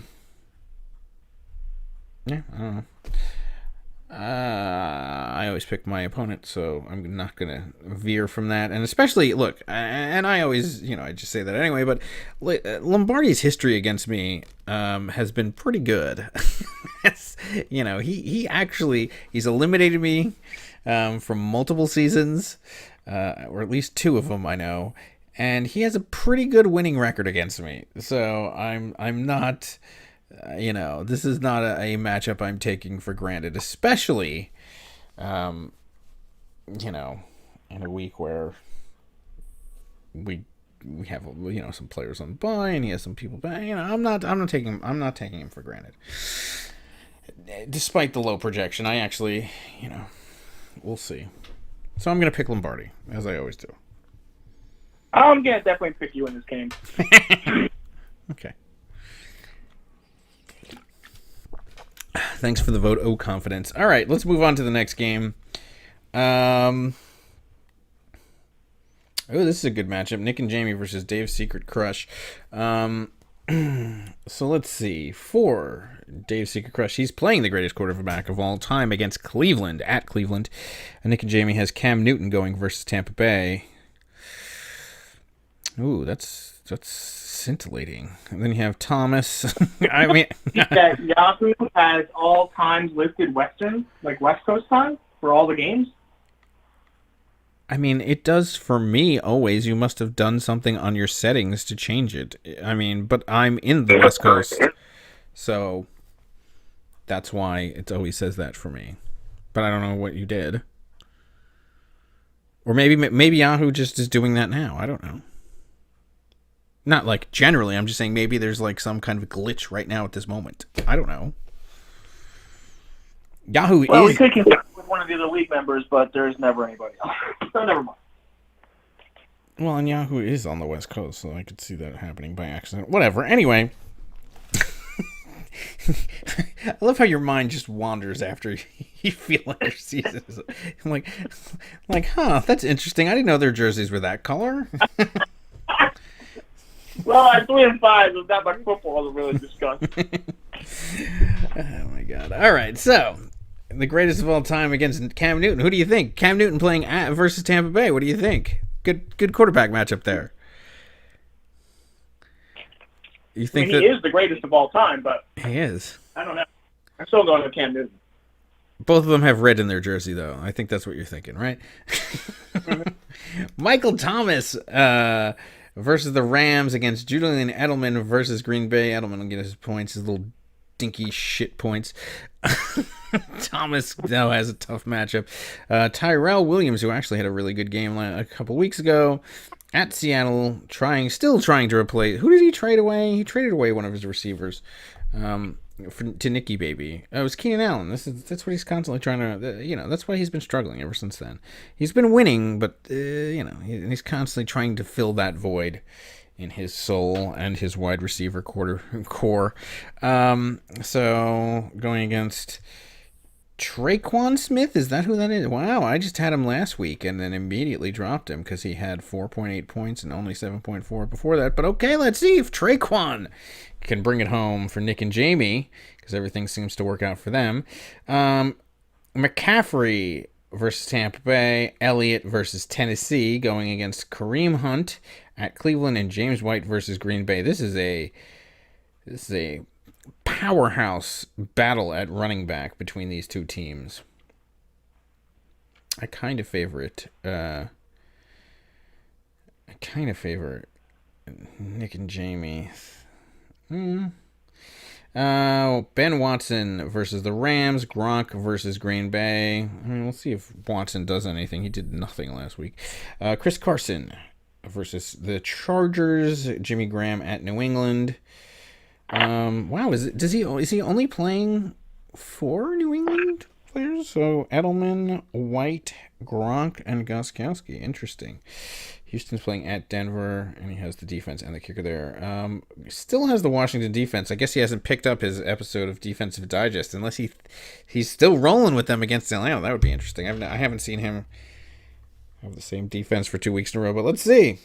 I don't know. I always pick my opponent, so I'm not going to veer from that. And especially, look, and I always, I just say that anyway, but Lombardi's history against me has been pretty good. He's eliminated me from multiple seasons, or at least 2 of them I know, and he has a pretty good winning record against me. So I'm not... this is not a matchup I'm taking for granted, especially, in a week where we have, some players on bye and he has some people back. I'm not taking him for granted. Despite the low projection, I actually, we'll see. So I'm going to pick Lombardi, as I always do. I'm going to definitely pick you in this game. Okay. Thanks for the vote, oh confidence. All right, let's move on to the next game. This is a good matchup. Nick and Jamie versus Dave's Secret Crush. So let's see. For Dave's Secret Crush, he's playing the greatest quarterback of all time against Cleveland, at Cleveland. And Nick and Jamie has Cam Newton going versus Tampa Bay. Ooh, that's scintillating. And then you have Thomas. That Yahoo has all times listed Western, like West Coast time, for all the games. It does for me always. You must have done something on your settings to change it. But I'm in the West Coast, so that's why it always says that for me. But I don't know what you did. Or maybe Yahoo just is doing that now. I don't know. Not like generally, I'm just saying maybe there's like some kind of glitch right now at this moment. I don't know. Yahoo well, is... we could connect with one of the other league members, but there's never anybody else. So never mind. Well, and Yahoo is on the West Coast, so I could see that happening by accident. Whatever. Anyway. I love how your mind just wanders after you feel like your season is... I'm like, that's interesting. I didn't know their jerseys were that color. Well, at 3-5, there's not much football to really discuss. Oh, my God. All right, so the greatest of all time against Cam Newton. Who do you think? Cam Newton playing versus Tampa Bay. What do you think? Good quarterback matchup there. You think he is the greatest of all time, but... He is. I don't know. I'm still going with Cam Newton. Both of them have red in their jersey, though. I think that's what you're thinking, right? Michael Thomas... versus the Rams against Julian Edelman versus Green Bay. Edelman will get his points, his little dinky shit points. Thomas, though, has a tough matchup. Tyrell Williams, who actually had a really good game a couple weeks ago at Seattle, still trying to replace... Who did he trade away? He traded away one of his receivers to Nicky Baby. It was Keenan Allen. That's what he's constantly trying to... that's why he's been struggling ever since then. He's been winning, but, he's constantly trying to fill that void in his soul and his wide receiver core. So, going against Traquan Smith, is that who that is? Wow, I just had him last week and then immediately dropped him because he had 4.8 points and only 7.4 before that. But okay, let's see if Traquan can bring it home for Nick and Jamie, because everything seems to work out for them. McCaffrey versus Tampa Bay. Elliott versus Tennessee, going against Kareem Hunt at Cleveland, and James White versus Green Bay. This is a powerhouse battle at running back between these two teams. I kind of favor it. Nick and Jamie. Ben Watson versus the Rams. Gronk versus Green Bay. I mean, we'll see if Watson does anything. He did nothing last week. Chris Carson versus the Chargers. Jimmy Graham at New England. Wow, is he only playing 4 New England players? So Edelman, White, Gronk, and Gostkowski. Interesting. Houston's playing at Denver, and he has the defense and the kicker there. Still has the Washington defense. I guess he hasn't picked up his episode of Defensive Digest, unless he's still rolling with them against Atlanta. That would be interesting. I haven't seen him have the same defense for 2 weeks in a row, but let's see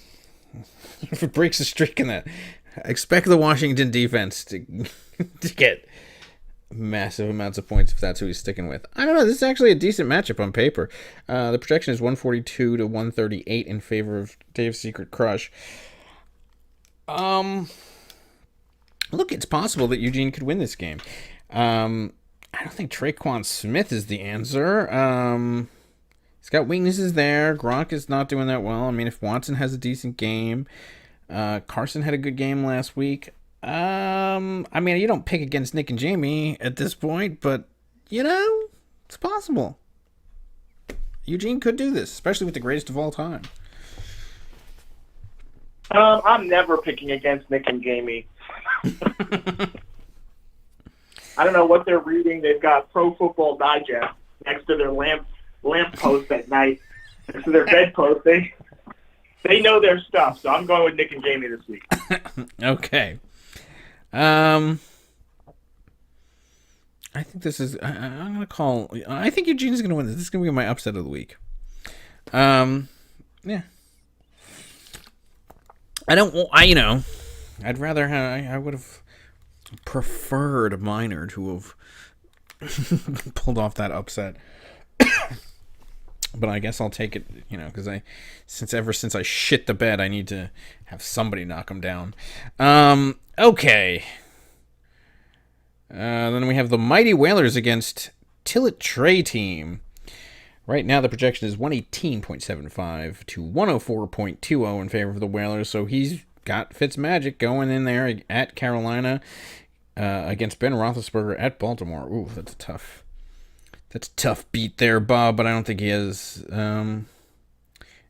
if it breaks the streak in that. I expect the Washington defense to get massive amounts of points if that's who he's sticking with. I don't know. This is actually a decent matchup on paper. The projection is 142 to 138 in favor of Dave's Secret Crush. Look, it's possible that Eugene could win this game. I don't think Traquan Smith is the answer. He's got weaknesses there. Gronk is not doing that well. I mean, if Watson has a decent game, Carson had a good game last week. I mean, you don't pick against Nick and Jamie at this point, but, it's possible. Eugene could do this, especially with the greatest of all time. I'm never picking against Nick and Jamie. I don't know what they're reading. They've got Pro Football Digest next to their lamp post at night, next to their bedpost. They know their stuff, so I'm going with Nick and Jamie this week. Okay. I think this is. I'm gonna call. I think Eugene's gonna win this. This is gonna be my upset of the week. Yeah. I'd rather have. I would have preferred Minor to have pulled off that upset. But I guess I'll take it, because ever since I shit the bed, I need to have somebody knock him down. Okay. Then we have the Mighty Whalers against Tillett Trey team. Right now the projection is 118.75 to 104.20 in favor of the Whalers. So he's got Fitzmagic going in there at Carolina against Ben Roethlisberger at Baltimore. Ooh, that's a tough beat there, Bob, but I don't think he has.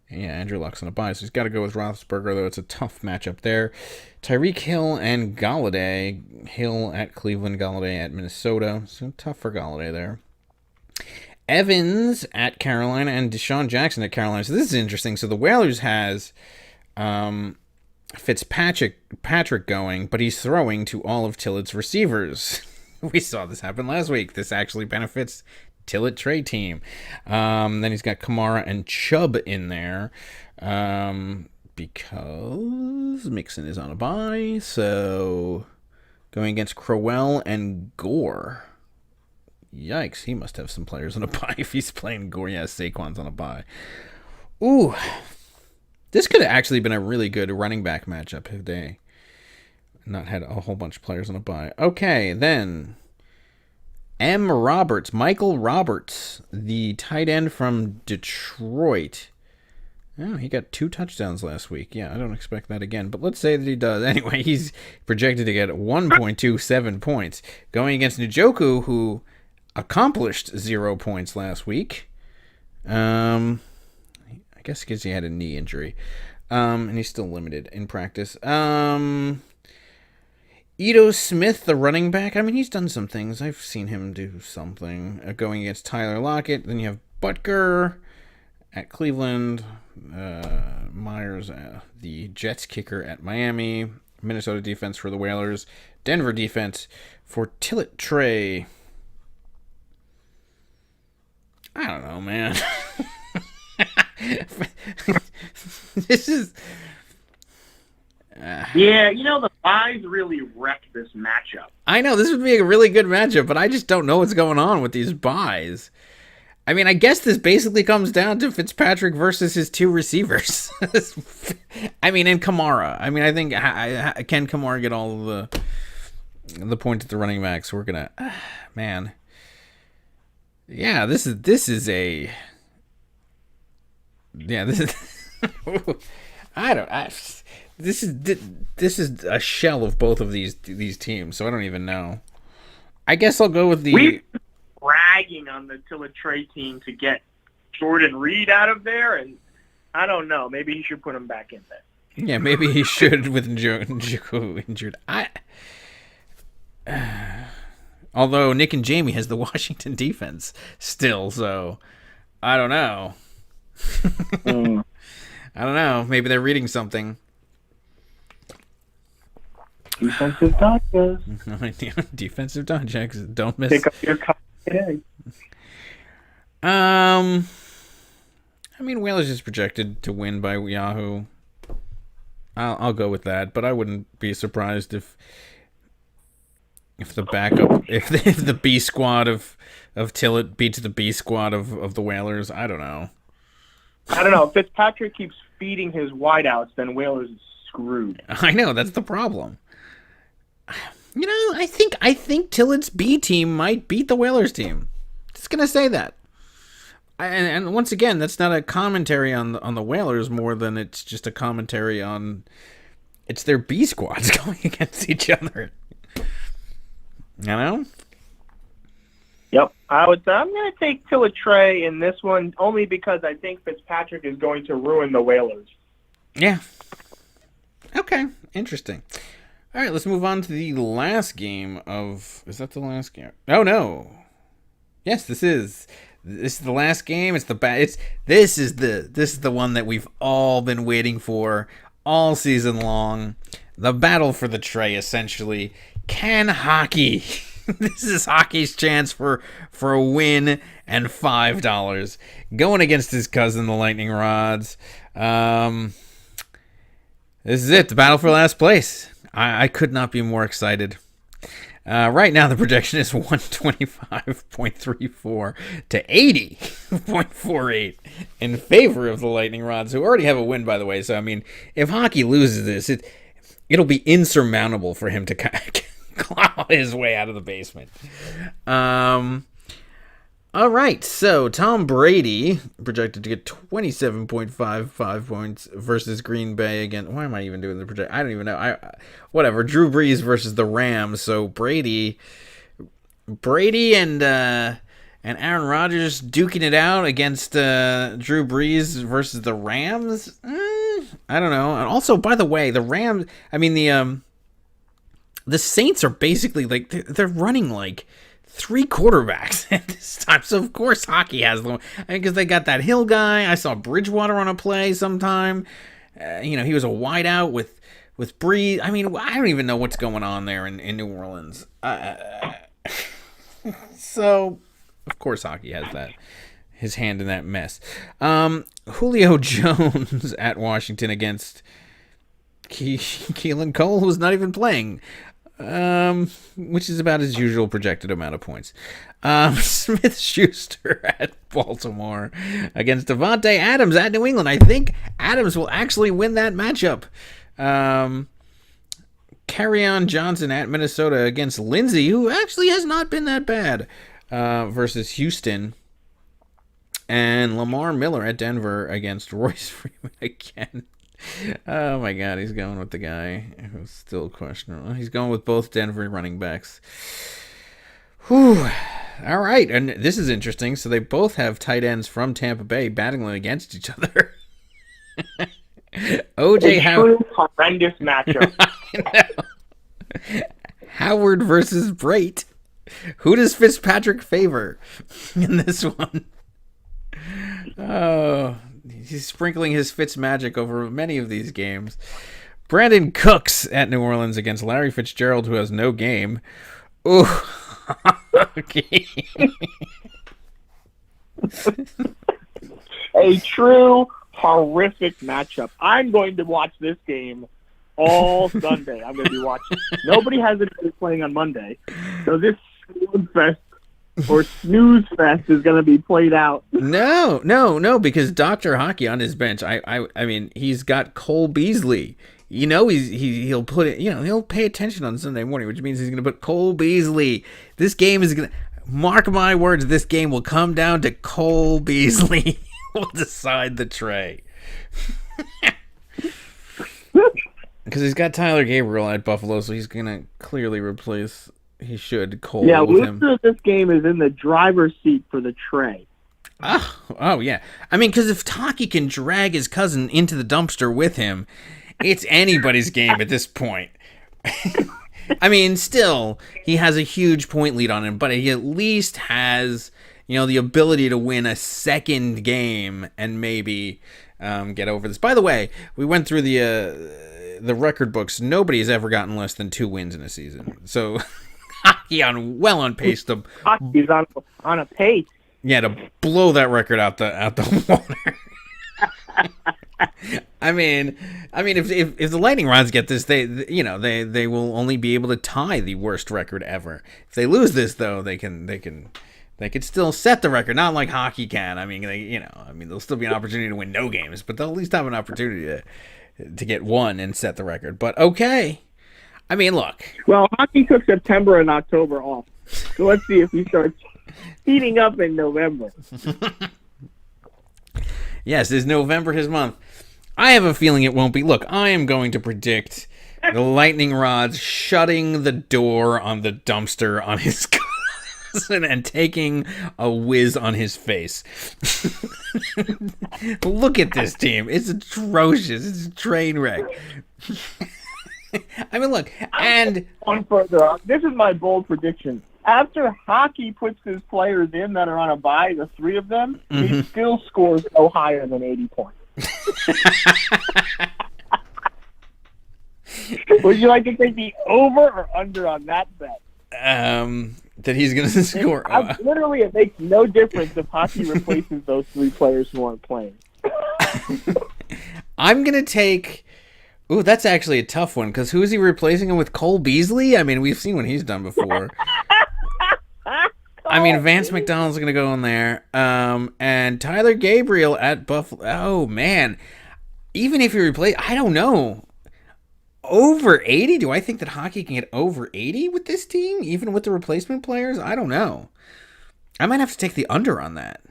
Andrew Luck's on a bye, so he's got to go with Roethlisberger, though it's a tough matchup there. Tyreek Hill and Galladay. Hill at Cleveland, Galladay at Minnesota. So tough for Galladay there. Evans at Carolina and Deshaun Jackson at Carolina. So this is interesting. So the Whalers has Fitzpatrick going, but he's throwing to all of Tillett's receivers. We saw this happen last week. This actually benefits Tillett Trey team. Then he's got Kamara and Chubb in there because Mixon is on a bye. So going against Crowell and Gore. Yikes, he must have some players on a bye if he's playing Gore. Yeah, Saquon's on a bye. Ooh, this could have actually been a really good running back matchup if they not had a whole bunch of players on a bye. Okay, then Michael Roberts, the tight end from Detroit. Oh, he got 2 touchdowns last week. Yeah, I don't expect that again, but let's say that he does. Anyway, he's projected to get 1.27 points. Going against Njoku, who accomplished 0 points last week. I guess because he had a knee injury. And he's still limited in practice. Ito Smith, the running back. I mean, he's done some things. I've seen him do something. Going against Tyler Lockett. Then you have Butker at Cleveland. Myers, the Jets kicker at Miami. Minnesota defense for the Whalers. Denver defense for Tillett Trey. I don't know, man. This is... the buys really wrecked this matchup. I know, this would be a really good matchup, but I just don't know what's going on with these buys. I mean, I guess this basically comes down to Fitzpatrick versus his two receivers. I mean, and Kamara. I mean, I think can Kamara get all of the points at the running backs? We're gonna, man. Yeah, this is a. Yeah, this is. This is a shell of both of these teams, so I don't even know. I guess I'll go with the. We're bragging on the Tilla-Trey team to get Jordan Reed out of there, and I don't know. Maybe he should put him back in there. Yeah, maybe he should with Njoku injured. Although Nick and Jamie has the Washington defense still, so I don't know. I don't know. Maybe they're reading something. Defensive dodges. Defensive dodges. Don't miss. Pick up your cup today. I mean, Whalers is projected to win by Yahoo. I'll go with that, but I wouldn't be surprised if the backup, if the B squad of Tillett beats the B squad of the Whalers. I don't know. If Fitzpatrick keeps feeding his wideouts, then Whalers is screwed. I know, that's the problem. You know, I think Tillett's B team might beat the Whalers team. Just gonna say that. And once again, that's not a commentary on the Whalers more than it's just a commentary on it's their B squads going against each other. You know? Yep. I'm going to take Tilla-Trey in this one only because I think Fitzpatrick is going to ruin the Whalers. Yeah. Okay. Interesting. All right, let's move on to the last game of... Is that the last game? Oh, no. Yes, this is the last game. It's this is the one that we've all been waiting for all season long. The battle for the tray, essentially. Can hockey... This is hockey's chance for a win and $5 going against his cousin, the Lightning Rods. This is it, the battle for last place. I could not be more excited. Right now, the projection is 125.34 to 80.48 in favor of the Lightning Rods, who already have a win, by the way. So, I mean, if hockey loses this, it'll be insurmountable for him to claw his way out of the basement. All right, so Tom Brady projected to get 27.55 points versus Green Bay again. Why am I even doing the project? I don't even know. Whatever. Drew Brees versus the Rams. So Brady and Aaron Rodgers duking it out against Drew Brees versus the Rams. I don't know. And also, by the way, the Rams. I mean the Saints are basically like they're running like 3 quarterbacks at this time. So of course hockey has them because they got that Hill guy. I saw Bridgewater on a play sometime. He was a wideout with Breeze. I mean, I don't even know what's going on there in New Orleans. So of course hockey has his hand in that mess. Julio Jones at Washington against Keelan Cole, who's not even playing. Which is about his usual projected amount of points. Smith-Schuster at Baltimore against Devontae Adams at New England. I think Adams will actually win that matchup. Kerryon Johnson at Minnesota against Lindsey, who actually has not been that bad, versus Houston. And Lamar Miller at Denver against Royce Freeman again. Oh my God, he's going with the guy who's still questionable. He's going with both Denver running backs. Whew. All right, and this is interesting. So they both have tight ends from Tampa Bay battling against each other. OJ Howard. Horrendous matchup. Howard versus Brait. Who does Fitzpatrick favor in this one? Oh, he's sprinkling his Fitz magic over many of these games. Brandon Cooks at New Orleans against Larry Fitzgerald, who has no game. Ooh. Okay. A true horrific matchup. I'm going to watch this game all Sunday. I'm going to be watching. Nobody has anybody playing on Monday. So this fest or Snooze Fest is going to be played out. No, because Dr. Hockey on his bench, I mean, he's got Cole Beasley. You know, he'll put it, he'll pay attention on Sunday morning, which means he's going to put Cole Beasley. This game is going to, mark my words, this game will come down to Cole Beasley. Will decide the tray. Because he's got Tyler Gabriel at Buffalo, so he's going to clearly replace, he should, Cole with him. Yeah, this game is in the driver's seat for the tray. Oh yeah. I mean, because if Hockey can drag his cousin into the dumpster with him, it's anybody's game at this point. I mean, still, he has a huge point lead on him, but he at least has, the ability to win a second game and maybe get over this. By the way, we went through the record books. Nobody has ever gotten less than 2 wins in a season. So, Hockey well on pace to. Hockey's on a pace. Yeah, to blow that record out the water. I mean, if the Lightning Rods get this, they will only be able to tie the worst record ever. If they lose this, though, they can still set the record. Not like Hockey can. I mean, there'll still be an opportunity to win no games, but they'll at least have an opportunity to get one and set the record. But okay, I mean, look. Well, Hockey took September and October off, so let's see if he starts heating up in November. Yes, is November his month? I have a feeling it won't be. Look, I am going to predict the Lightning Rods shutting the door on the dumpster on his cousin and taking a whiz on his face. Look at this team. It's atrocious. It's a train wreck. I mean, look, and one further on. This is my bold prediction. After Hockey puts his players in that are on a bye, the 3 of them, he still scores no higher than 80 points. Would you like to take the over or under on that bet? That he's going to score. Literally, it makes no difference if Hockey replaces those 3 players who aren't playing. I'm going to take... Ooh, that's actually a tough one, because who is he replacing him with? Cole Beasley? I mean, we've seen what he's done before. I mean, Vance McDonald's going to go in there. And Tyler Gabriel at Buffalo. Oh, man. Even if you replace... I don't know. Over 80? Do I think that Hockey can get over 80 with this team? Even with the replacement players? I don't know. I might have to take the under on that.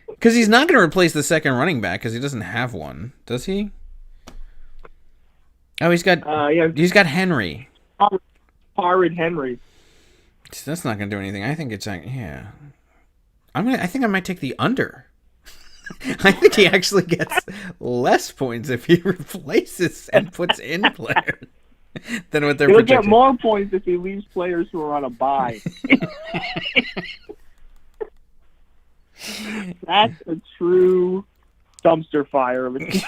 Because he's not going to replace the second running back because he doesn't have one. Does he? Oh, he's got Henry. Horrid Henry. That's not going to do anything. I think it's yeah. I think I might take the under. I think he actually gets less points if he replaces and puts in players than what they're He'll projected. Get more points if he leaves players who are on a bye. That's a true dumpster fire of a team.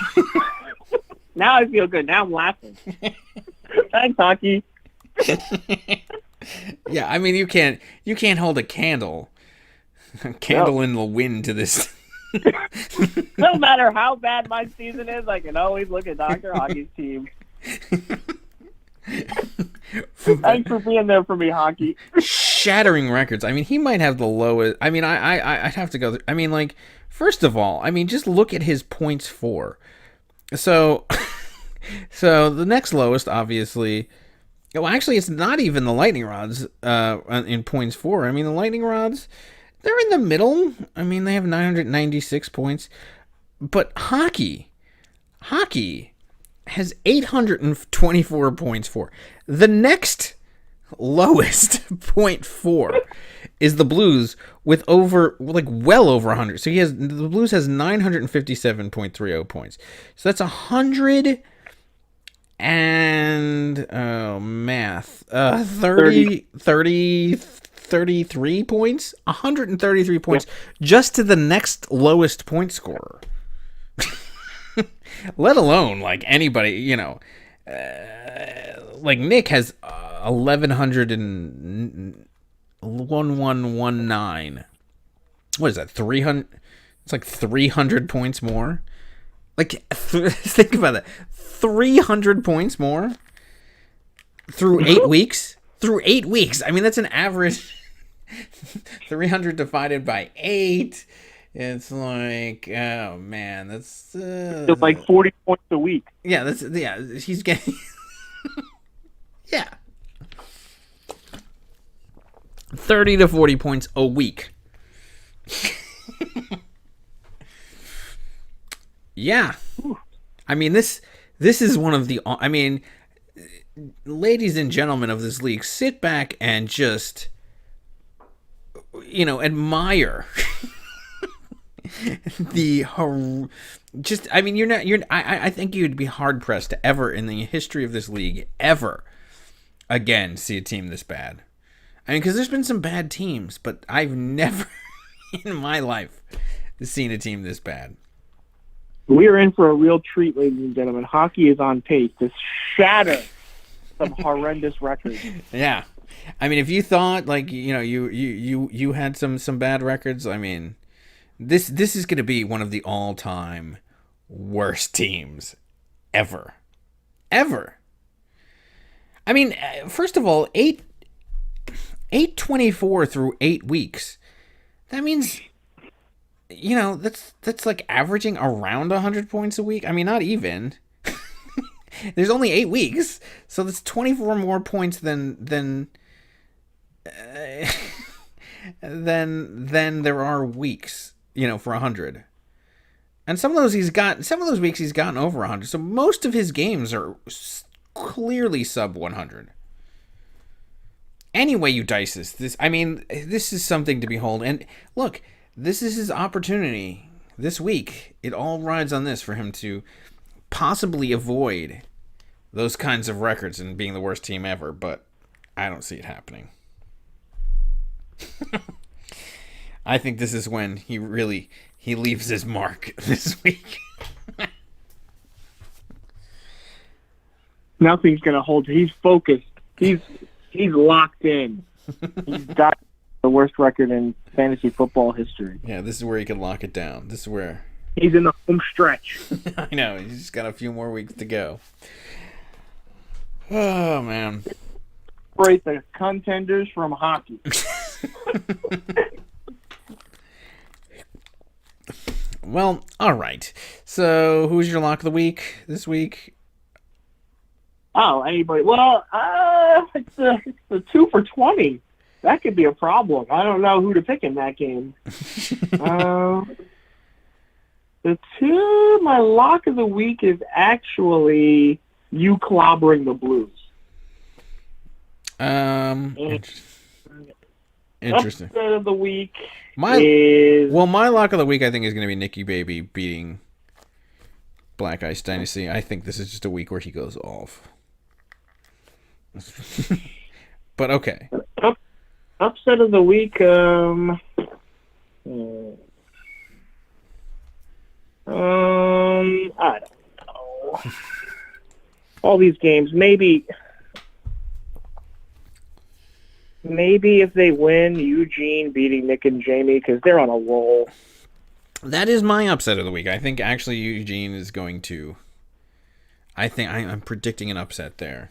Now I feel good. Now I'm laughing. Thanks, Hockey. Yeah, I mean you can't hold a candle in the wind to this. No matter how bad my season is, I can always look at Dr. Hockey's team. Thanks for being there for me, Hockey. Shattering records. I mean, he might have the lowest. I mean, I'd have to go. I mean, like, first of all, I mean, just look at his points for. So the next lowest, obviously. Well, actually, it's not even the Lightning Rods in points for. I mean, the Lightning Rods, they're in the middle. I mean, they have 996 points. But Hockey has 824 points for. The next lowest point for is the Blues with well over 100. So the Blues has 957.30 points. So that's 100 and math. 33 points? 133 points just to the next lowest point scorer. Let alone like anybody, like Nick has 1119. What is that? 300? It's like 300 points more. Like think about that. 300 points more through 8 weeks. through 8 weeks. I mean, that's an average 300 divided by 8. It's like, oh man, that's it's like 40 points a week. Yeah, he's getting yeah. 30 to 40 points a week. Yeah. I mean, this is one of the, I mean, ladies and gentlemen of this league, sit back and just, admire I mean, I think you'd be hard pressed to ever in the history of this league ever again see a team this bad. I mean, because there's been some bad teams, but I've never in my life seen a team this bad. We are in for a real treat, ladies and gentlemen. Hockey is on pace to shatter some horrendous records. Yeah, I mean, if you thought you had some bad records, I mean, this is going to be one of the all-time worst teams ever. I mean, first of all, 824 through 8 weeks. That means, that's like averaging around 100 points a week. I mean, not even. There's only 8 weeks, so that's 24 more points than there are weeks, for 100. And some of those weeks he's gotten over 100. So most of his games are clearly sub 100. Any way you dice this, I mean, this is something to behold. And look, this is his opportunity this week. It all rides on this for him to possibly avoid those kinds of records and being the worst team ever, but I don't see it happening. I think this is when he leaves his mark this week. Nothing's going to hold. He's focused. He's locked in. He's got the worst record in fantasy football history. Yeah, this is where he can lock it down. This is where he's in the home stretch. I know. He's just got a few more weeks to go. Oh, man. Separate the contenders from hockey. Well, all right. So, who's your lock of the week this week? Oh, anybody? Well, it's the 2 for 20. That could be a problem. I don't know who to pick in that game. My lock of the week is actually you clobbering the Blues. Interesting. Upset of the week my lock of the week I think is going to be Nicky Baby beating Black Ice Dynasty. I think this is just a week where he goes off. But okay. Upset of the week. I don't know. All these games, maybe if they win, Eugene beating Nick and Jamie because they're on a roll. That is my upset of the week. I think actually Eugene is going to. I think I'm predicting an upset there.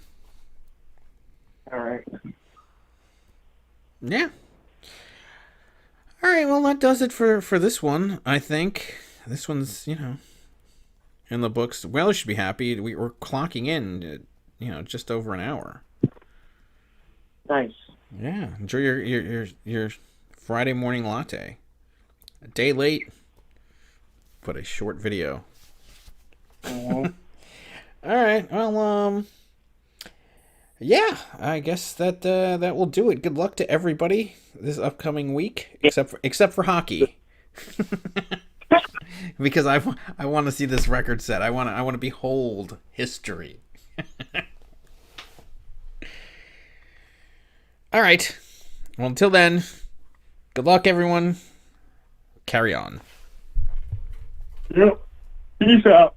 All right. Yeah. All right. Well, that does it for this one. I think this one's in the books. Well, you should be happy. We're clocking in, just over an hour. Nice. Yeah. Enjoy your Friday morning latte. A day late, but a short video. All right. Well, yeah, I guess that will do it. Good luck to everybody this upcoming week, except for hockey, because I want to see this record set. I want to behold history. All right. Well, until then, good luck, everyone. Carry on. Yep. Peace out.